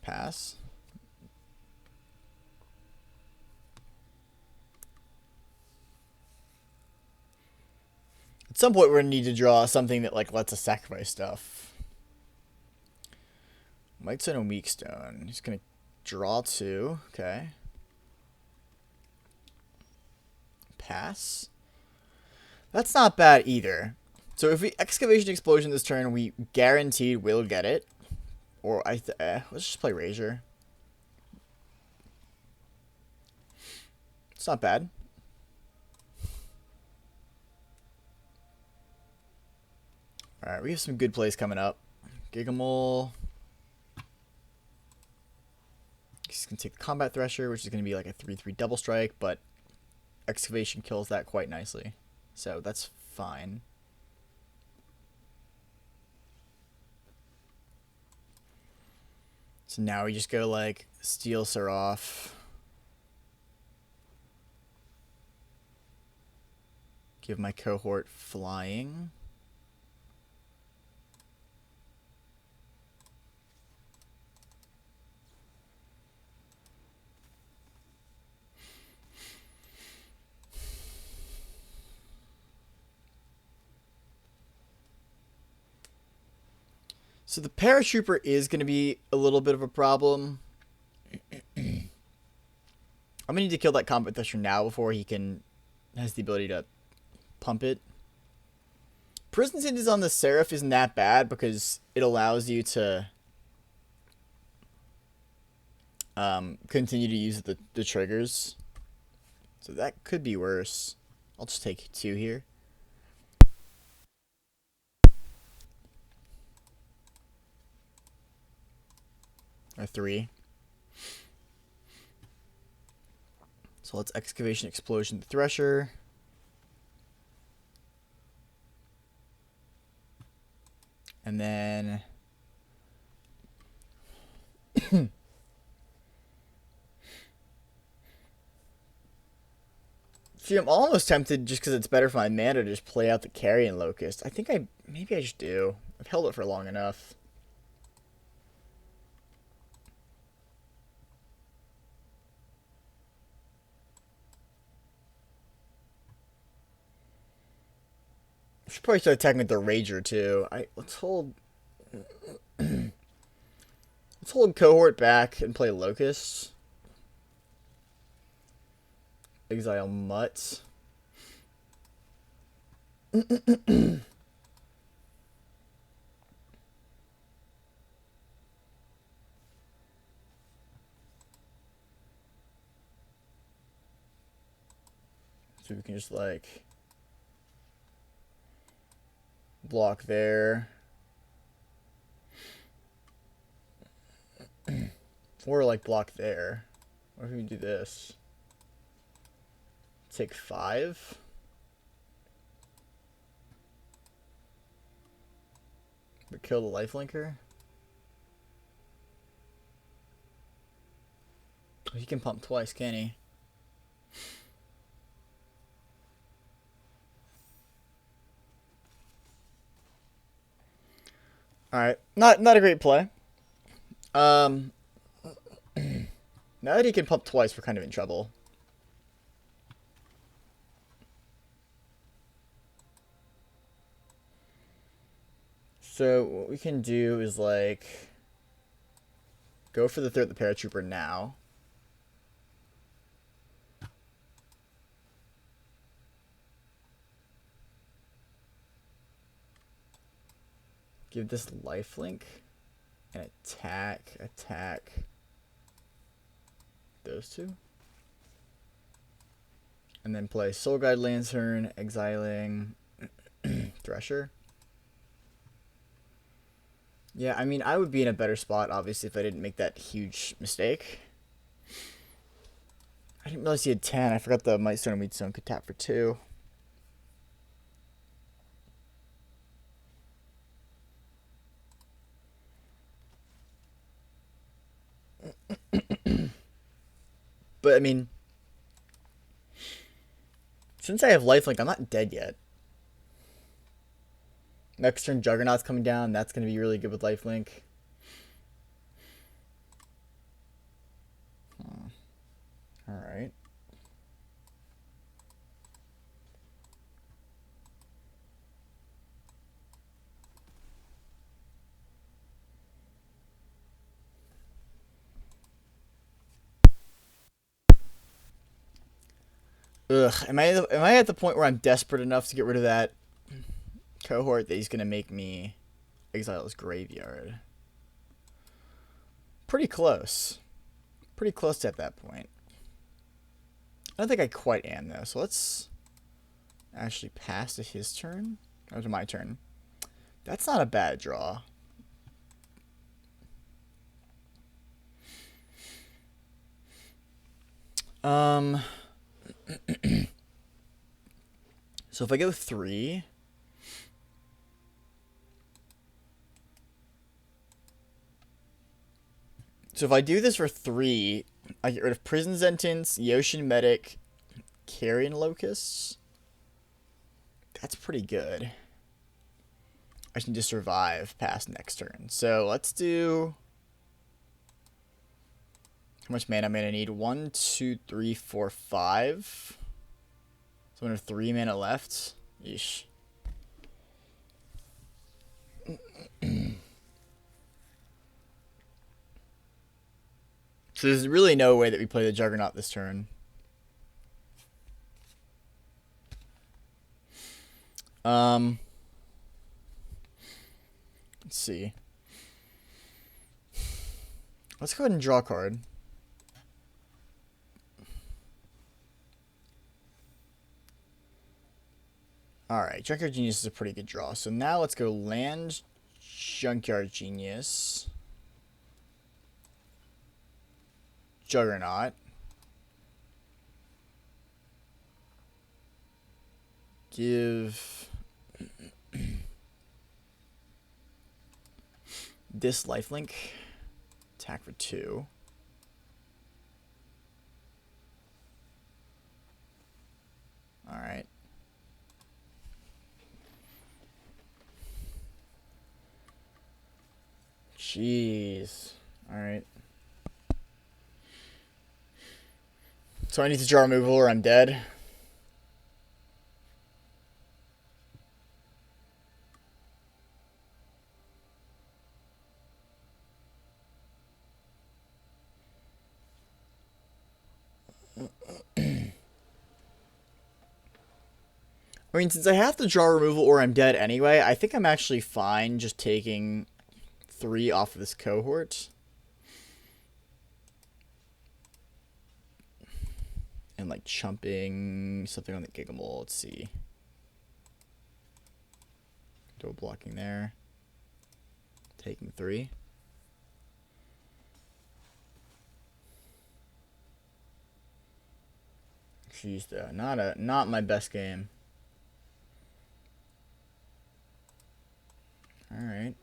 S1: Pass. At some point we're gonna need to draw something that like lets us sacrifice stuff. White Stone and Weak Stone. He's gonna draw 2. Okay. Pass. That's not bad either. So if we Excavation Explosion this turn, we guaranteed will get it. Or let's just play Razor. It's not bad. Alright, we have some good plays coming up. Gigamole. He's going to take the Combat Thresher, which is going to be like a 3/3 double strike, but Excavation kills that quite nicely. So that's fine. So now we just go like Steel Seraph. Give my cohort flying. So the Paratrooper is going to be a little bit of a problem. I'm going to need to kill that Combat Thresher now before he has the ability to pump it. Prison Sentence on the Seraph isn't that bad because it allows you to continue to use the triggers. So that could be worse. I'll just take 2 here. Or 3. So let's Excavation Explosion the Thresher. And then see, I'm almost tempted just because it's better for my mana to just play out the Carrion Locust. I think maybe I just do. I've held it for long enough. Should probably start attacking with the Rager too. Let's hold Cohort back and play Locusts. Exile Mutt. So we can just like block there. Or like block there. What if we do this? Take 5. But kill the lifelinker. He can pump twice, can he? Alright. Not a great play. Now that he can pump twice, we're kind of in trouble. So what we can do is like go for the third, the paratrooper now. Give this lifelink and attack those two. And then play Soul Guide Lantern, exiling Thresher. Yeah, I mean, I would be in a better spot, obviously, if I didn't make that huge mistake. I didn't realize he had 10. I forgot the Might Stone and Weed Stone could tap for 2. But, I mean, since I have lifelink, I'm not dead yet. Next turn, Juggernaut's coming down. That's going to be really good with lifelink. Alright. Ugh, am I at the point where I'm desperate enough to get rid of that cohort that he's going to make me exile his graveyard? Pretty close. Pretty close to at that point. I don't think I quite am, though. So let's actually pass to his turn. Or to my turn. That's not a bad draw. So if I go 3... So if I do this for 3, I get rid of Prison Sentence, Yoshin Medic, Carrion Locusts. That's pretty good. I just need to survive past next turn. So let's do... How much mana am I going to need? 1, 2, 3, 4, 5. So I have 3 mana left. Yeesh. So there's really no way that we play the Juggernaut this turn. Let's see. Let's go ahead and draw a card. Alright, Junkyard Genius is a pretty good draw. So now let's go land Junkyard Genius. Juggernaut. Give this lifelink. Attack for 2. Alright. Jeez. Alright. So I need to draw removal or I'm dead. I mean, since I have to draw removal or I'm dead anyway, I think I'm actually fine just taking 3 off of this cohort. And like chumping something on the Gigamole. Let's see. Double blocking there. Taking 3. Jeez, though, not my best game. All right.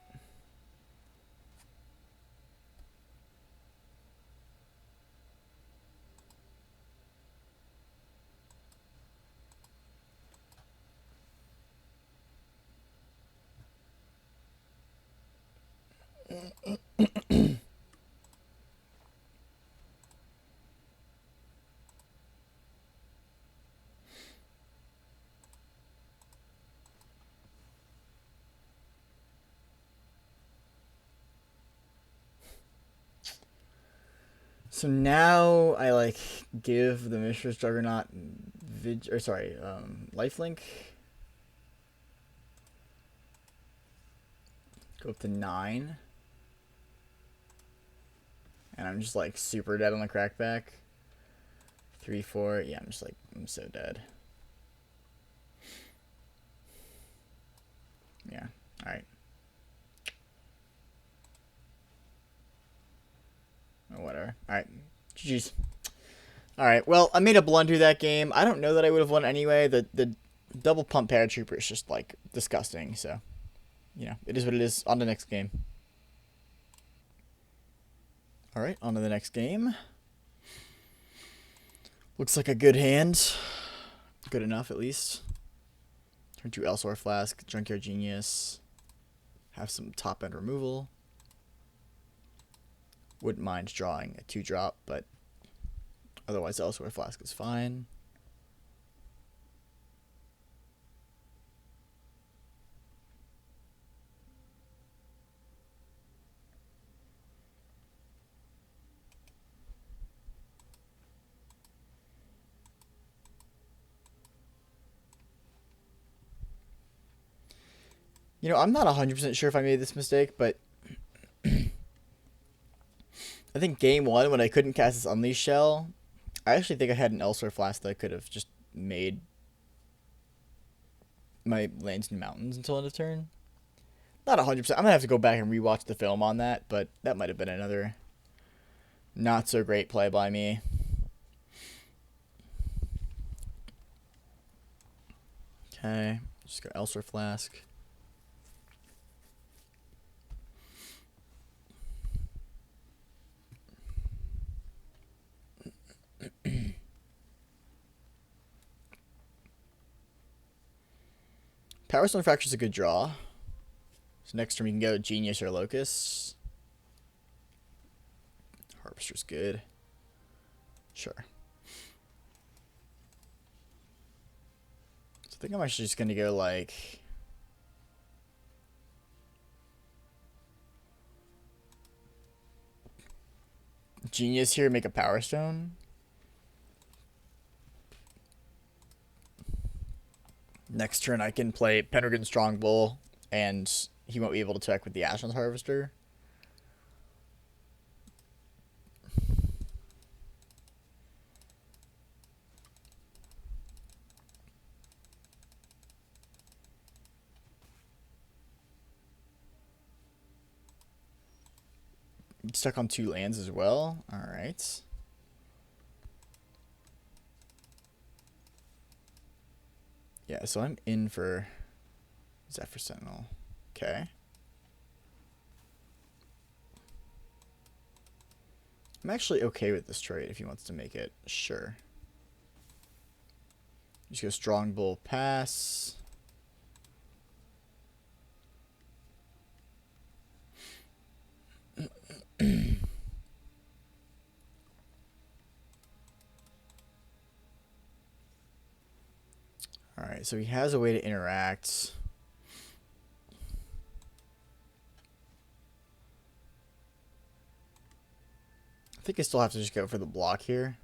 S1: So now I like give the Mishra's Juggernaut lifelink. Go up to 9. And I'm just like super dead on the crackback. 3, 4. Yeah, I'm so dead. Yeah. Alright. Oh, whatever. Alright. GG's. Alright, well, I made a blunder that game. I don't know that I would have won anyway. The double pump paratrooper is just like disgusting, so you know, it is what it is. On to the next game. Alright, on to the next game. Looks like a good hand. Good enough, at least. Turn 2 Elsewhere Flask, Junkyard Genius. Have some top-end removal. Wouldn't mind drawing a 2-drop, but otherwise Elsewhere Flask is fine. You know, I'm not 100% sure if I made this mistake, but I think game 1, when I couldn't cast this Unleash Shell, I actually think I had an Elsewhere Flask that I could have just made my lands in mountains until end of turn. Not 100%. I'm going to have to go back and rewatch the film on that, but that might have been another not so great play by me. Okay, just go Elsewhere Flask. Power Stone Fracture is a good draw. So next turn we can go Genius or Locust. Harvester's good. Sure. So I think I'm actually just going to go like... Genius here, make a Power Stone. Next turn I can play Pendragon Strongbow, and he won't be able to attack with the Ashland's Harvester. Stuck on 2 lands as well. Alright. Yeah, so I'm in for Zephyr Sentinel. Okay. I'm actually okay with this trade if he wants to make it. Sure. Just go Strong Bull pass. Alright, so he has a way to interact. I think I still have to just go for the block here.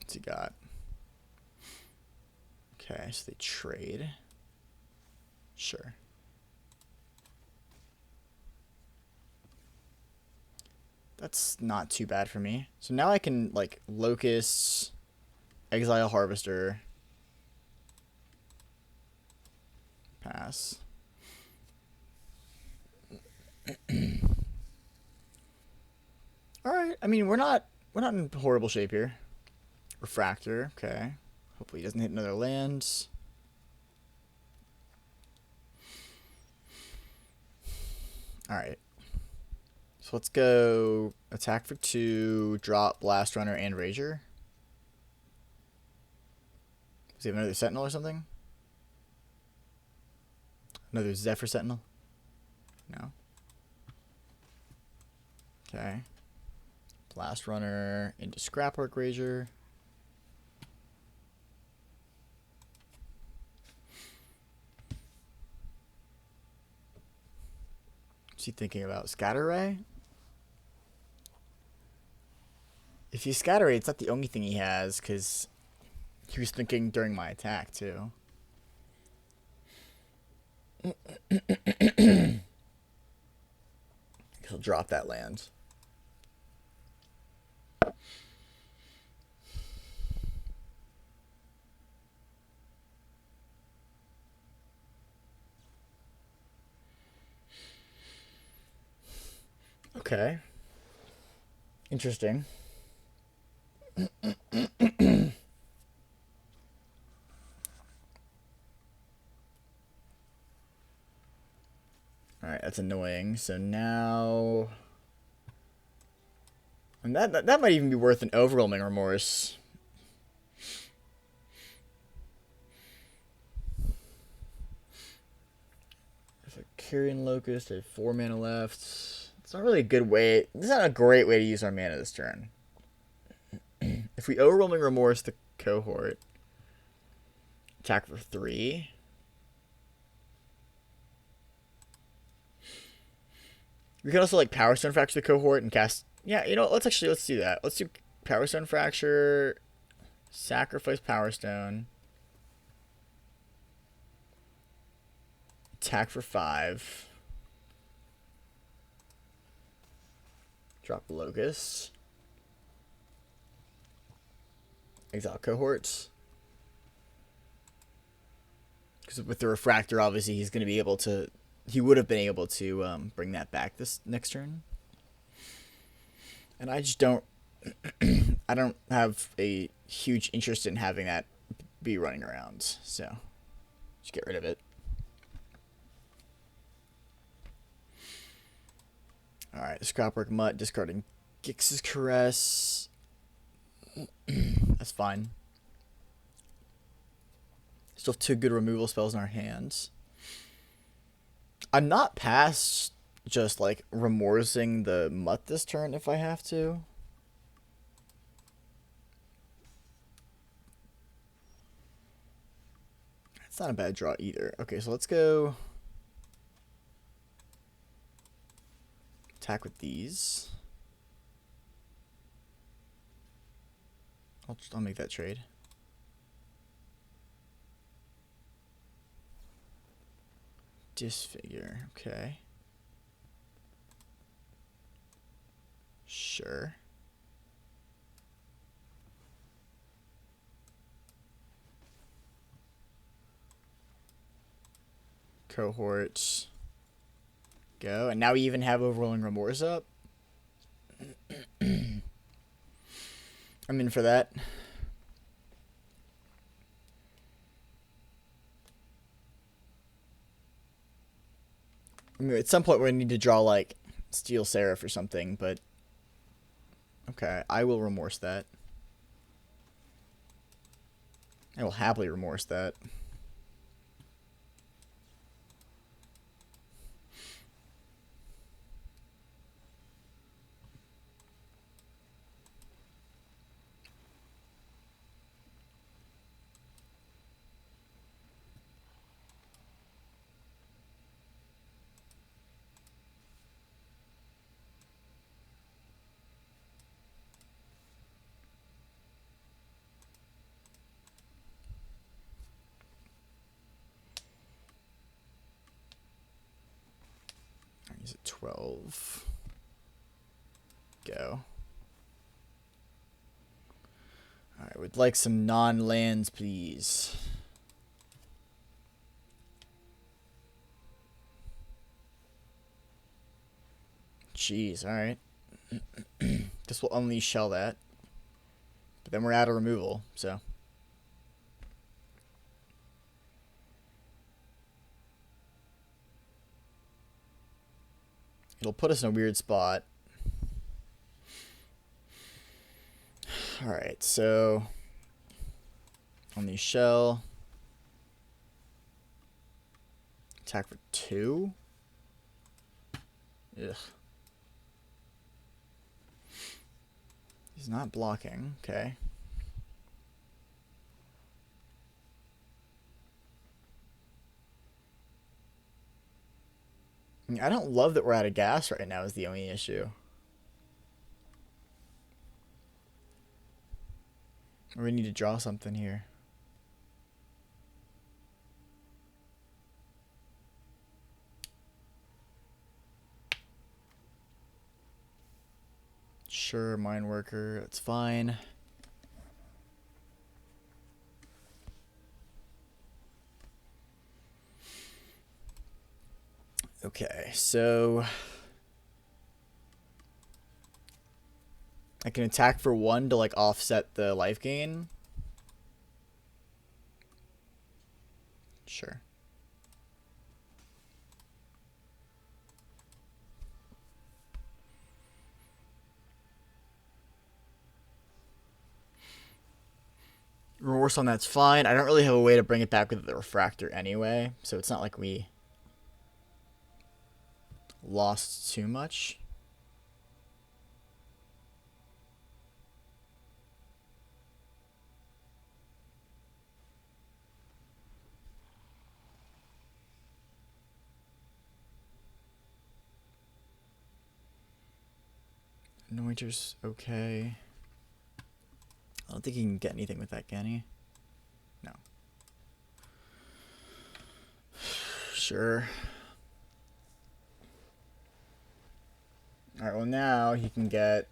S1: What's he got? Okay, so they trade. Sure. That's not too bad for me. So now I can, like, Locust, Exile Harvester, pass. Alright, I mean, we're not in horrible shape here. Refractor, okay. Hopefully he doesn't hit another land. Alright. So let's go attack for 2, drop Blast Runner and Rager. Does he have another Sentinel or something? Another Zephyr Sentinel? No. Okay. Blast Runner into Scrapwork Rager. What's he thinking about? Scatter Ray? If you Scatter Ray, it's not the only thing he has, because he was thinking during my attack, too. He'll drop that land. Okay. Interesting. Alright, that's annoying. So now... And that might even be worth an Overwhelming Remorse. There's a Carrion Locust, I have 4 mana left. It's not really a good way... It's not a great way to use our mana this turn. If we Overwhelming Remorse the Cohort, attack for 3... We can also, like, Power Stone Fracture the Cohort and cast... Yeah, you know, let's do that. Let's do Power Stone Fracture, sacrifice Power Stone, attack for 5, drop Locust, exile Cohorts. Because with the Refractor, obviously, he's going to be able to... He would have been able to bring that back this next turn. And I just don't... I don't have a huge interest in having that be running around. So, just get rid of it. Alright, Scrapwork Mutt, discarding Gix's Caress. That's fine. Still have 2 good removal spells in our hands. I'm not past just, like, remorsing the Mutt this turn if I have to. It's not a bad draw either. Okay, so let's go attack with these. I'll make that trade. Disfigure, okay. Sure. Cohorts. Go. And now we even have Overwhelming Remorse up. I'm in for that. I mean, at some point we need to draw, like, Steel Seraph or something, but... Okay, I will remorse that. I will happily remorse that. Is it 12? Go. Alright, would like some non-lands, please. Jeez, alright. This will only shell that. But then we're out of removal, so. It'll put us in a weird spot. Alright, so on the shell. Attack for 2. Ugh. He's not blocking, okay. I mean, I don't love that we're out of gas right now is the only issue. We need to draw something here. Sure, mine worker, that's fine. Okay, so I can attack for 1 to like offset the life gain. Sure. Remorse on that's fine. I don't really have a way to bring it back with the refractor anyway, so it's not like we lost too much. Anointer's okay. I don't think he can get anything with that, can he? No. Sure. Alright, well now he can get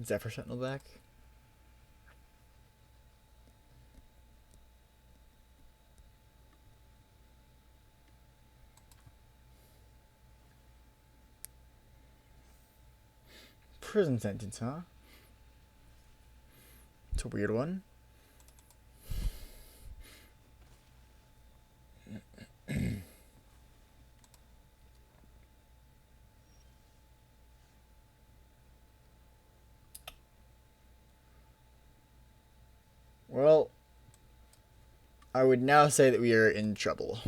S1: Zephyr Sentinel back. Prison sentence, huh? It's a weird one. Well, I would now say that we are in trouble.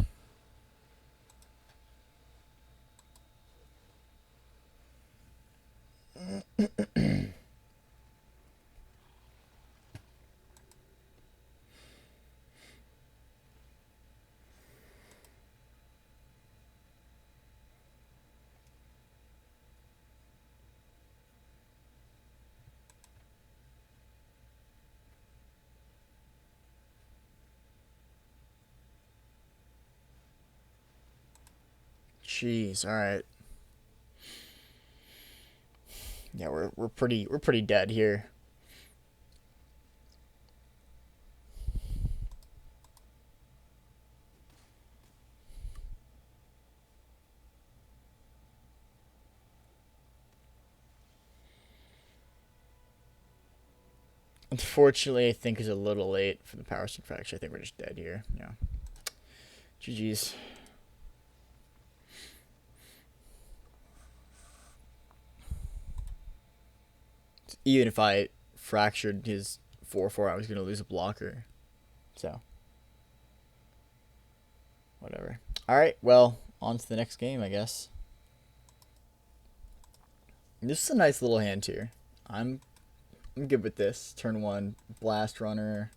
S1: Jeez, all right. Yeah, we're pretty dead here. Unfortunately, I think it's a little late for the power stick fracture. I think we're just dead here. Yeah. GG's. Even if I fractured his 4/4, I was going to lose a blocker. So, whatever. Alright, well, on to the next game, I guess. This is a nice little hand here. I'm good with this. Turn 1, Blast Runner.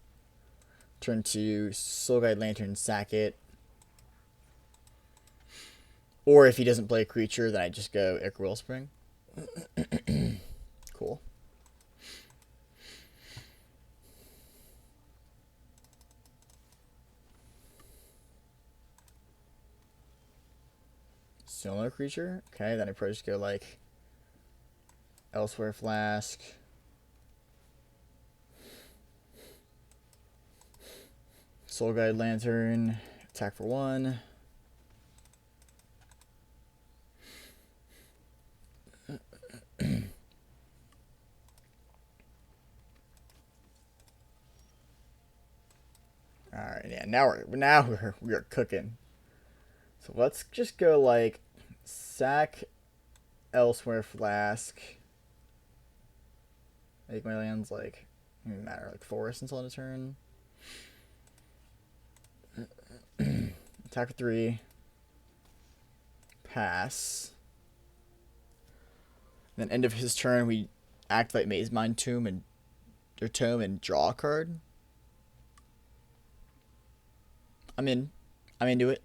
S1: Turn 2, Soul Guide Lantern, sack it. Or if he doesn't play a creature, then I just go Ichor Wellspring. Cool. still no creature. Okay, then I probably just go like Elsewhere Flask. Soul Guide Lantern. Attack for 1. Alright, yeah, now we're cooking. So let's just go like sack Elsewhere Flask. Make my lands like, it doesn't matter, like forest until end of turn. Attack for 3. Pass. Then end of his turn, we activate Maze Mind Tome and draw a card. I'm into it.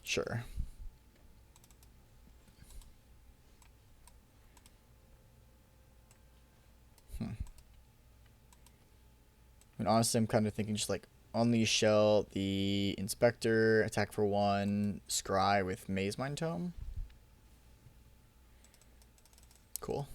S1: Sure. And honestly, I'm kind of thinking just like Unleash Shell, the Inspector, attack for 1, Scry with Maze Mind Tome. Cool.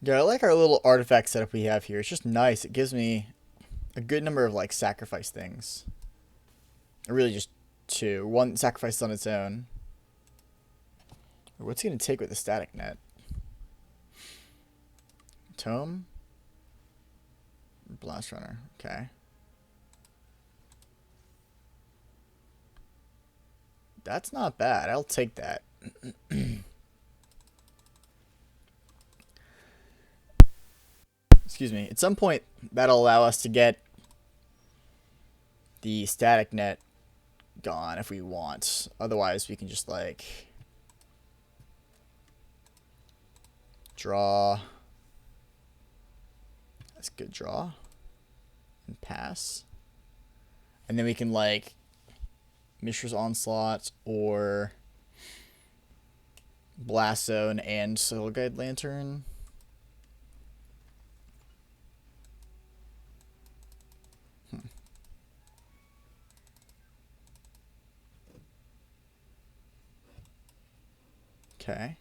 S1: Yeah, I like our little artifact setup we have here. It's just nice. It gives me a good number of like sacrifice things. Or really just 2. 1 sacrifice on its own. What's he going to take with the static net? Tome? Blast Runner. Okay. That's not bad. I'll take that. Excuse me. At some point, that'll allow us to get the static net gone if we want. Otherwise, we can just like draw. That's a good draw. And pass. And then we can like Mishra's Onslaught or Blast Zone and Soul Guide Lantern. Okay.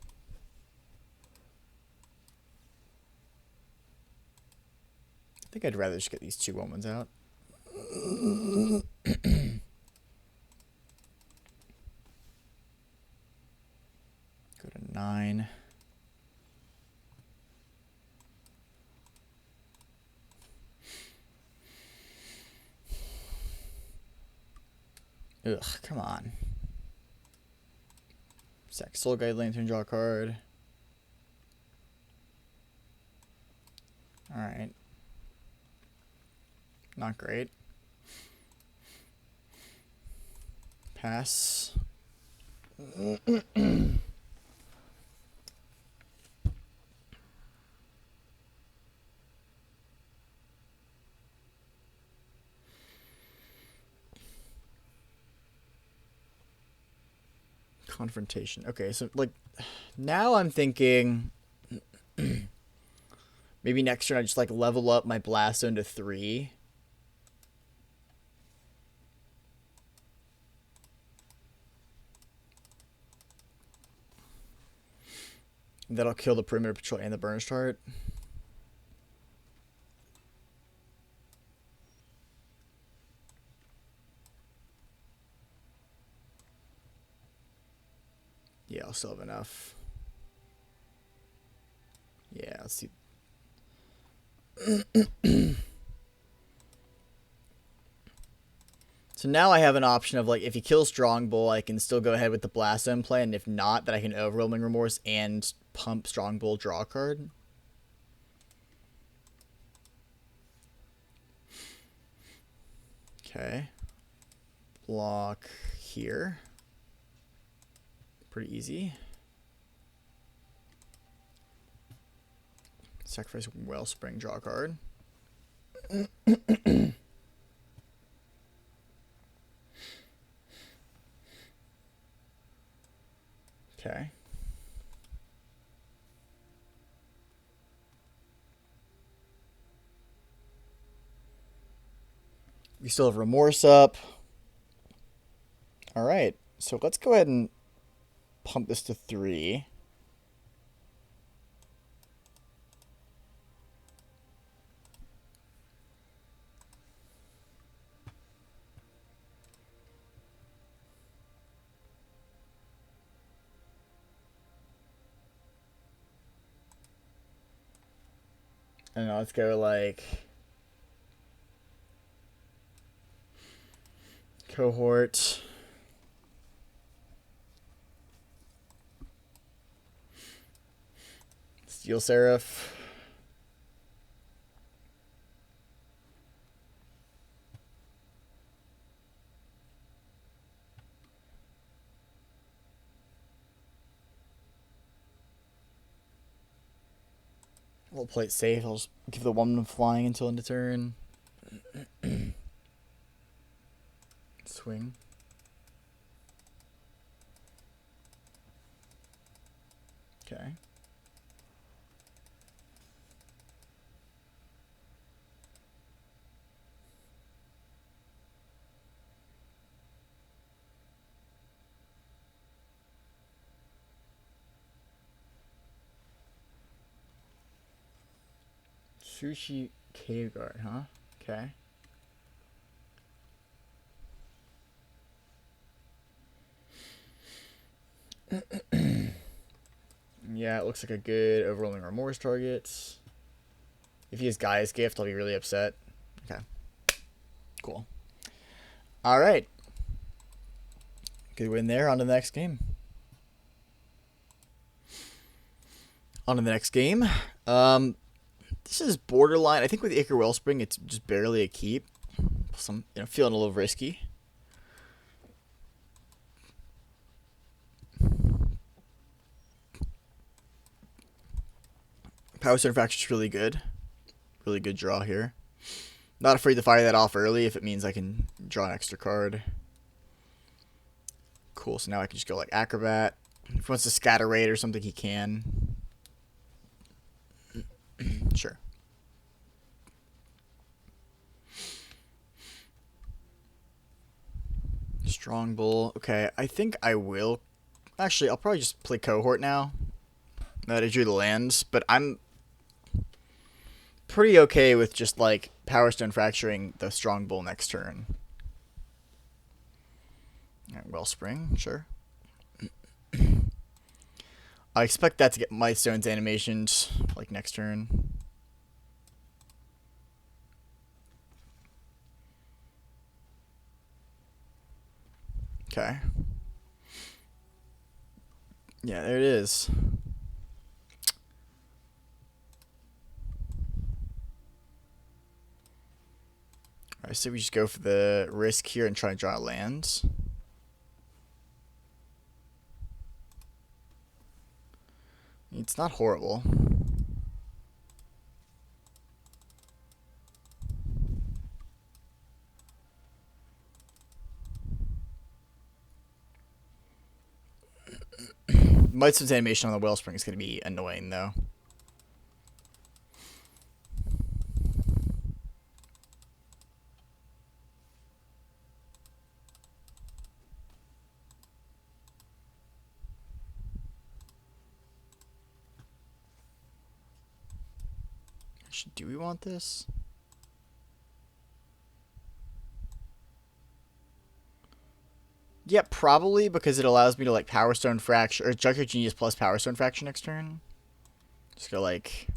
S1: I think I'd rather just get these 2 1/1s out. Go to 9. Ugh, come on. Sack Soul Guide Lantern, draw a card. Alright. Not great. Pass. Confrontation. Okay, so like now I'm thinking maybe next turn I just like level up my Blast Zone to 3. That'll kill the Perimeter Patrol and the Burnish Tart. Yeah, I'll still have enough. Yeah, let's see. So now I have an option of like, if he kills Strongbow, I can still go ahead with the Blast Zone play, and if not, that I can Overwhelming Remorse and pump Strongbow, draw a card. Okay. block here. Pretty easy. Sacrifice Wellspring, draw a card. Okay. We still have Remorse up. All right, so let's go ahead and pump this to 3. I don't know, let's go like Cohort. Steel Seraph. We'll play it safe. I'll just give the one flying until end of turn. Swing. Okay. Sushi Cave Guard, huh? Okay. Yeah, it looks like a good overwhelming remorse target. If he has Gaia's Gift, I'll be really upset. Okay. Cool. Alright. Good win there. On to the next game. On to the next game. This is borderline. I think with Ichor Wellspring, it's just barely a keep. Plus I'm feeling a little risky. Power Stone Fracture's really good. Really good draw here. Not afraid to fire that off early if it means I can draw an extra card. Cool, so now I can just go like Acrobat. If he wants to Scatter Raid or something, he can. Sure. Strong Bull. Okay, I think I will. Actually, I'll probably just play Cohort now. Now that I drew the lands, but I'm pretty okay with just like Power Stone Fracturing the Strong Bull next turn. Alright, Wellspring, sure. I expect that to get Might Stones animations like next turn. Okay. Yeah, there it is. Alright, so we just go for the risk here and try and draw lands. It's not horrible. Might Stone's animation on the Wellspring is going to be annoying, though. Do we want this? Yeah, probably, because it allows me to like Power Stone Fracture or Junkyard Genius plus Power Stone Fracture next turn. Just go like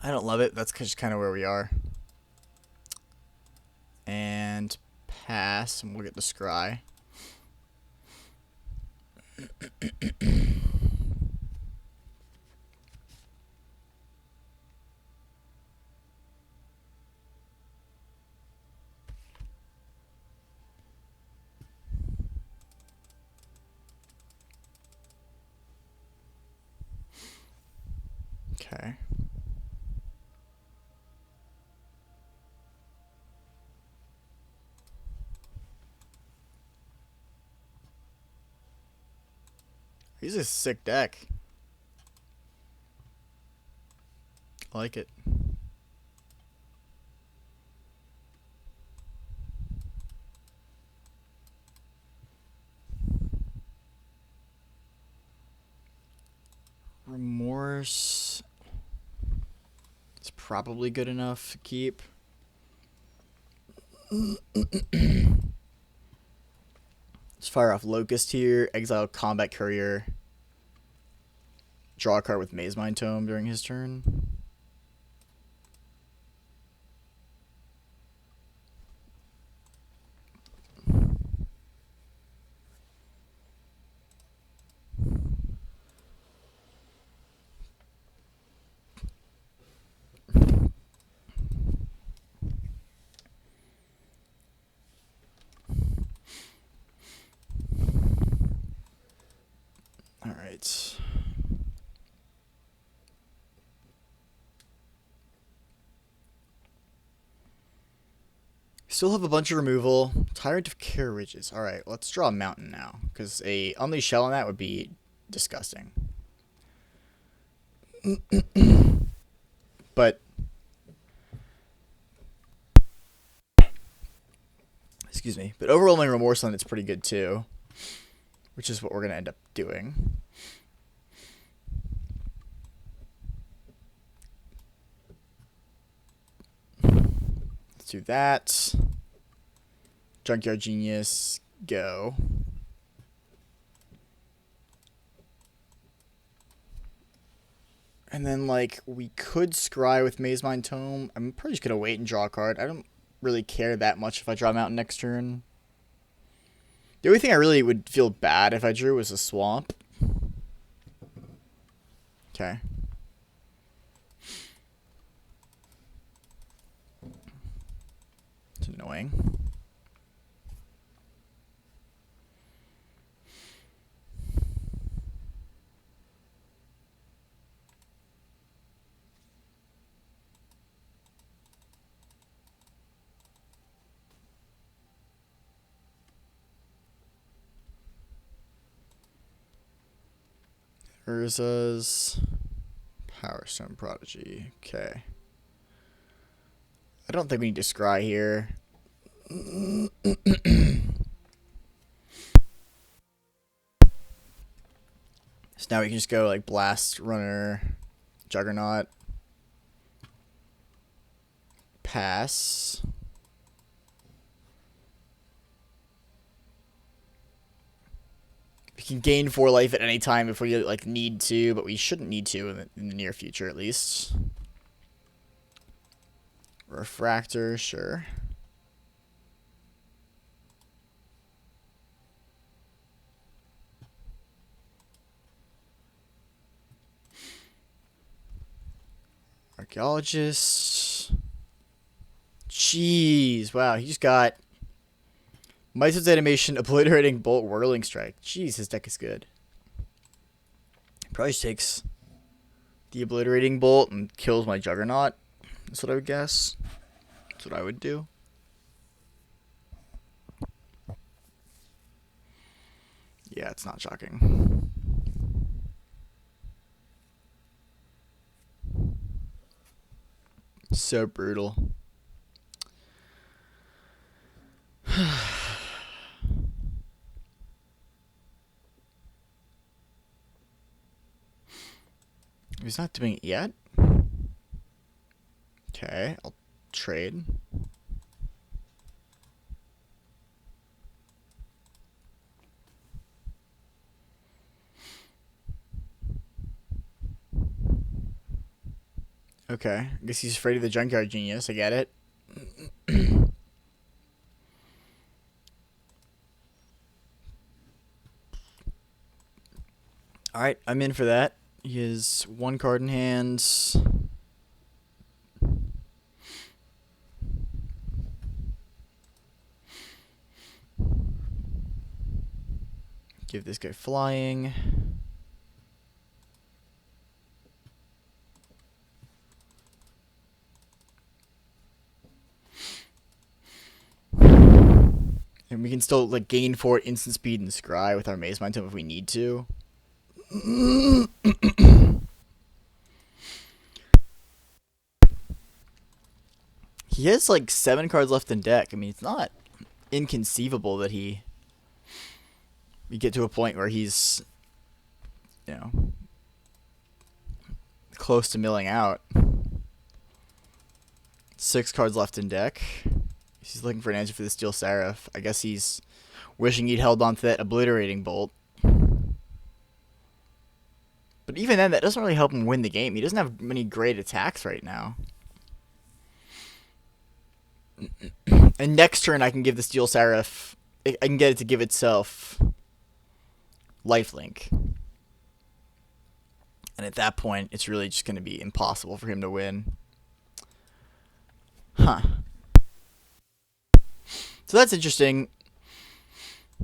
S1: I don't love it. That's just kind of where we are. pass, and we'll get the scry. Okay. He's a sick deck. I like it. Remorse. It's probably good enough to keep. Let's fire off Locust here. Exile Combat Courier. Draw a card with Maze Mind Tome during his turn. All right. Still have a bunch of removal. Tyrant of Carriages. All right, let's draw a mountain now, because a Unleashed Shell on that would be disgusting. But excuse me. But Overwhelming Remorse on it's pretty good too, which is what we're gonna end up doing. Let's do that. Junkyard Genius, go. And then, like, we could scry with Maze Mind Tome. I'm probably just going to wait and draw a card. I don't really care that much if I draw Mountain next turn. The only thing I really would feel bad if I drew was a Swamp. Okay. It's annoying. Urza's Power Stone Prodigy. Okay. I don't think we need to scry here. So now we can just go like Blast, Runner, Juggernaut, pass. We can gain 4 life at any time if we like need to, but we shouldn't need to in the near future at least. Refractor, sure. Archaeologist. Jeez, wow, he just got Myson's Animation, Obliterating Bolt, Whirling Strike. Jeez, his deck is good. Probably just takes the Obliterating Bolt and kills my Juggernaut. That's what I would guess. That's what I would do. Yeah, it's not shocking. So brutal. He's not doing it yet. Okay, I'll trade. Okay, I guess he's afraid of the Junkyard Genius. I get it. Alright, I'm in for that. He has one card in hand. Give this guy flying. And we can still like gain 4 instant speed and scry with our maze momentum if we need to. He has like 7 cards left in deck. I mean, it's not inconceivable that we get to a point where he's, you know, close to milling out. 6 cards left in deck. He's looking for an answer for the Steel Seraph. I guess he's wishing he'd held on to that Obliterating Bolt. But even then, that doesn't really help him win the game. He doesn't have many great attacks right now. And next turn, I can give the Steel Seraph... I can get it to give itself lifelink. And at that point, it's really just going to be impossible for him to win. Huh. So that's interesting.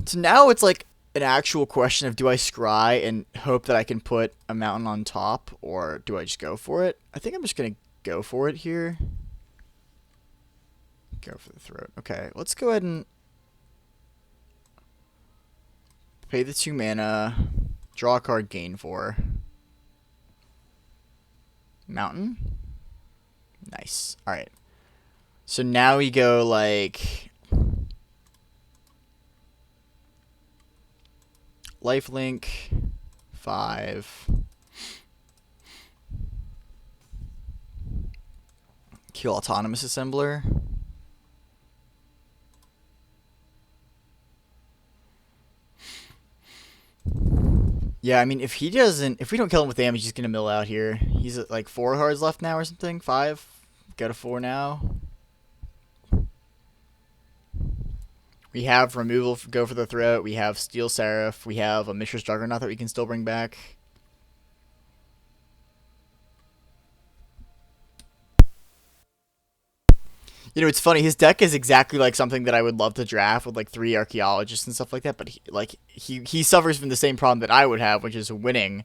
S1: So now it's like an actual question of, do I scry and hope that I can put a mountain on top, or do I just go for it? I think I'm just going to go for it here. Go for the throat. Okay, let's go ahead and pay the 2 mana, draw a card, gain 4. Mountain. Nice. Alright. So now we go like lifelink 5. Kill Autonomous Assembler. Yeah, I mean, if we don't kill him with damage, he's gonna mill out here. He's at like 4 cards left now or something. 5. Go to 4 now. We have removal, go for the throat. We have Steel Seraph. We have a Mishra's Juggernaut that we can still bring back. You know, it's funny. His deck is exactly like something that I would love to draft with like 3 Archaeologists and stuff like that. But he suffers from the same problem that I would have, which is winning.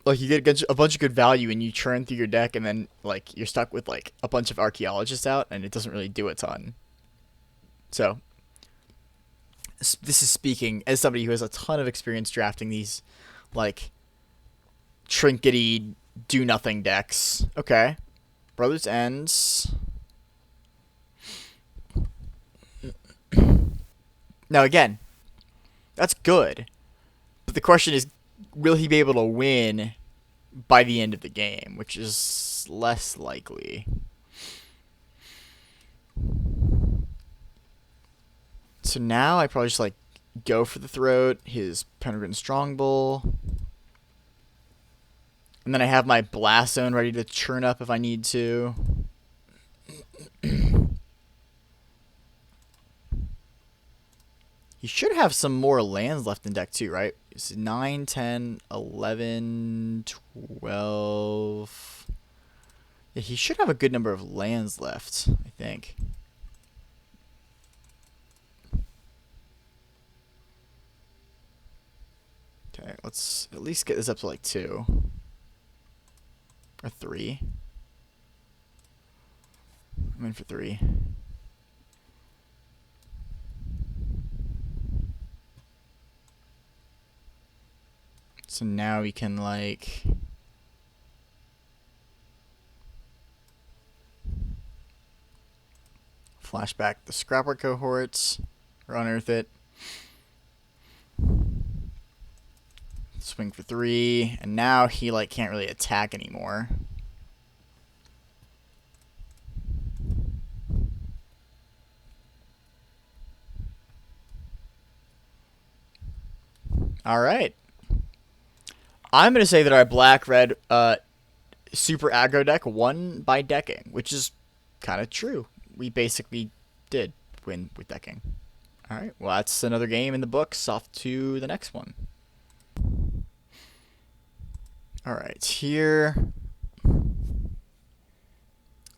S1: Like, you get a bunch of good value and you churn through your deck, and then like you're stuck with like a bunch of Archaeologists out, and it doesn't really do a ton. So this is speaking as somebody who has a ton of experience drafting these like trinkety do nothing decks. Okay. Brothers Ends. Now again, that's good. But the question is, will he be able to win by the end of the game, which is less likely. So now I probably just like go for the throat, his Peregrine Strongbow. And then I have my Blast Zone ready to churn up if I need to. He should have some more lands left in deck too, right? It's 9, 10, 11, 12. Yeah, he should have a good number of lands left, I think. Okay, let's at least get this up to like 2. Or 3. I'm in for 3. So now we can like flashback the Scrapper cohorts or unearth it. Swing for 3, and now he like can't really attack anymore. All right. I'm going to say that our black-red super aggro deck won by decking, which is kind of true. We basically did win with decking. All right. Well, that's another game in the books. Off to the next one. Alright, here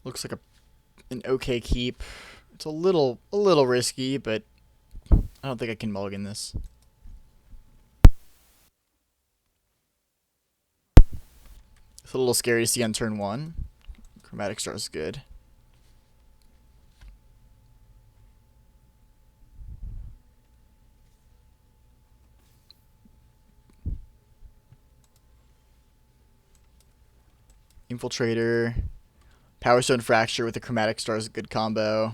S1: looks like an okay keep. It's a little risky, but I don't think I can mulligan this. It's a little scary to see on turn 1. Chromatic Star is good. Infiltrator. Power Stone Fracture with the Chromatic Star is a good combo.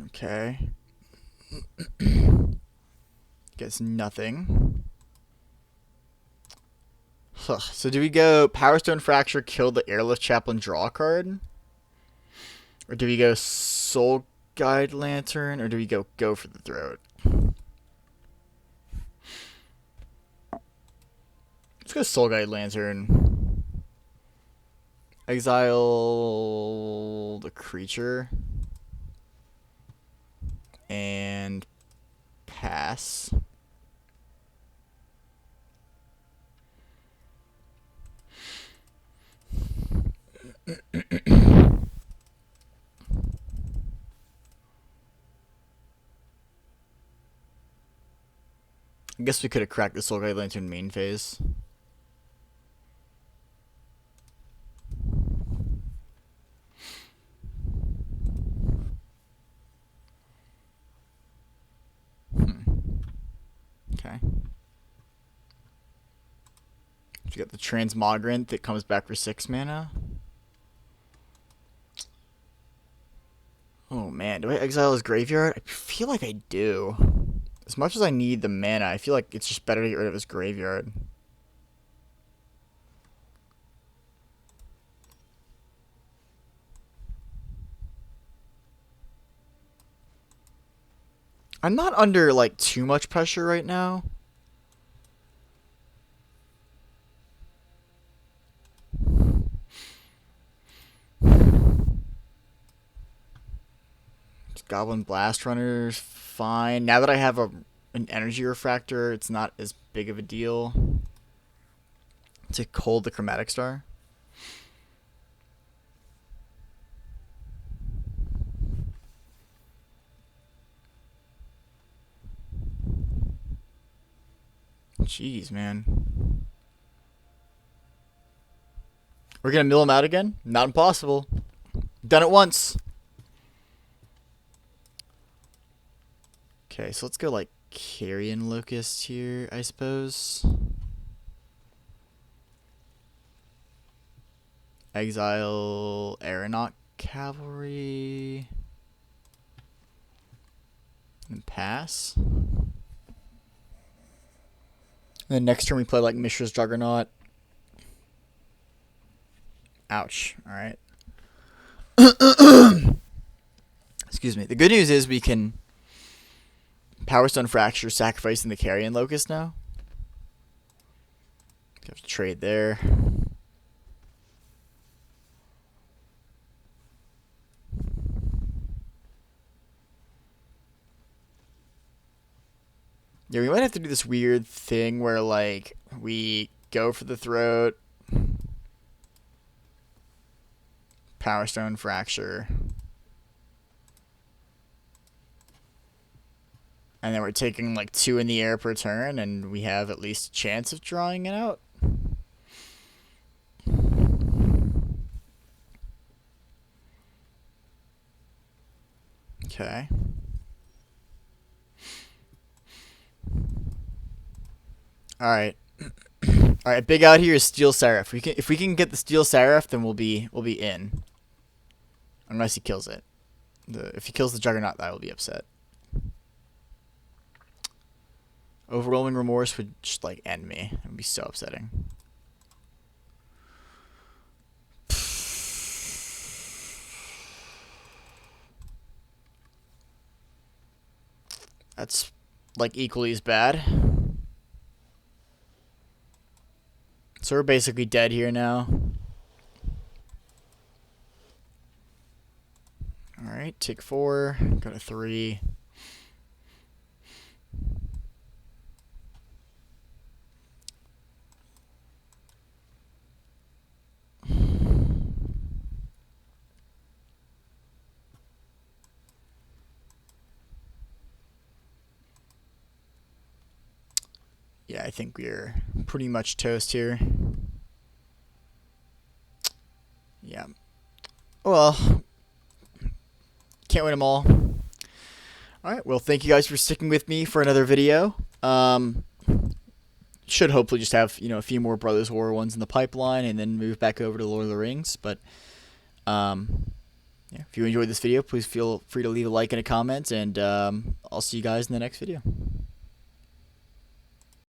S1: Okay. Gets nothing. So do we go Power Stone Fracture, kill the Airlift Chaplain, draw a card? Or do we go Soul Guide Lantern? Or do we go for the throat? Let's go Soul Guide Lantern. Exile the creature. And pass. I guess we could have cracked the Soul Guide Lantern main phase. Okay. You got the Transmogrant that comes back for 6 mana. Oh man, do I exile his graveyard? I feel like I do. As much as I need the mana, I feel like it's just better to get rid of his graveyard. I'm not under, like, too much pressure right now. Goblin Blast Runner's fine. Now that I have an Energy Refractor, it's not as big of a deal to hold the Chromatic Star. Jeez, man. We're going to mill him out again? Not impossible. Done it once. Okay, so let's go like Carrion Locust here, I suppose. Exile Aeronaut Cavalry. And pass. And then next turn we play like Mishra's Juggernaut. Ouch. Alright. Excuse me. The good news is we can Power Stone Fracture, sacrificing the Carrion Locust now. Have to trade there. Yeah, we might have to do this weird thing where, like, we go for the throat, Power Stone Fracture, and then we're taking, like, 2 in the air per turn, and we have at least a chance of drawing it out. Okay. Alright. Alright, big out here is Steel Seraph. If we can get the Steel Seraph, then we'll be in. Unless he kills it. If he kills the Juggernaut, I will be upset. Overwhelming Remorse would just like end me. It would be so upsetting. That's like equally as bad. So we're basically dead here now. Alright, take 4, go to 3. Yeah, I think we're pretty much toast here. Yeah. Well, can't win them all. Alright, well, thank you guys for sticking with me for another video. Should hopefully just have, a few more Brothers War ones in the pipeline and then move back over to Lord of the Rings. But, yeah, if you enjoyed this video, please feel free to leave a like and a comment, and I'll see you guys in the next video.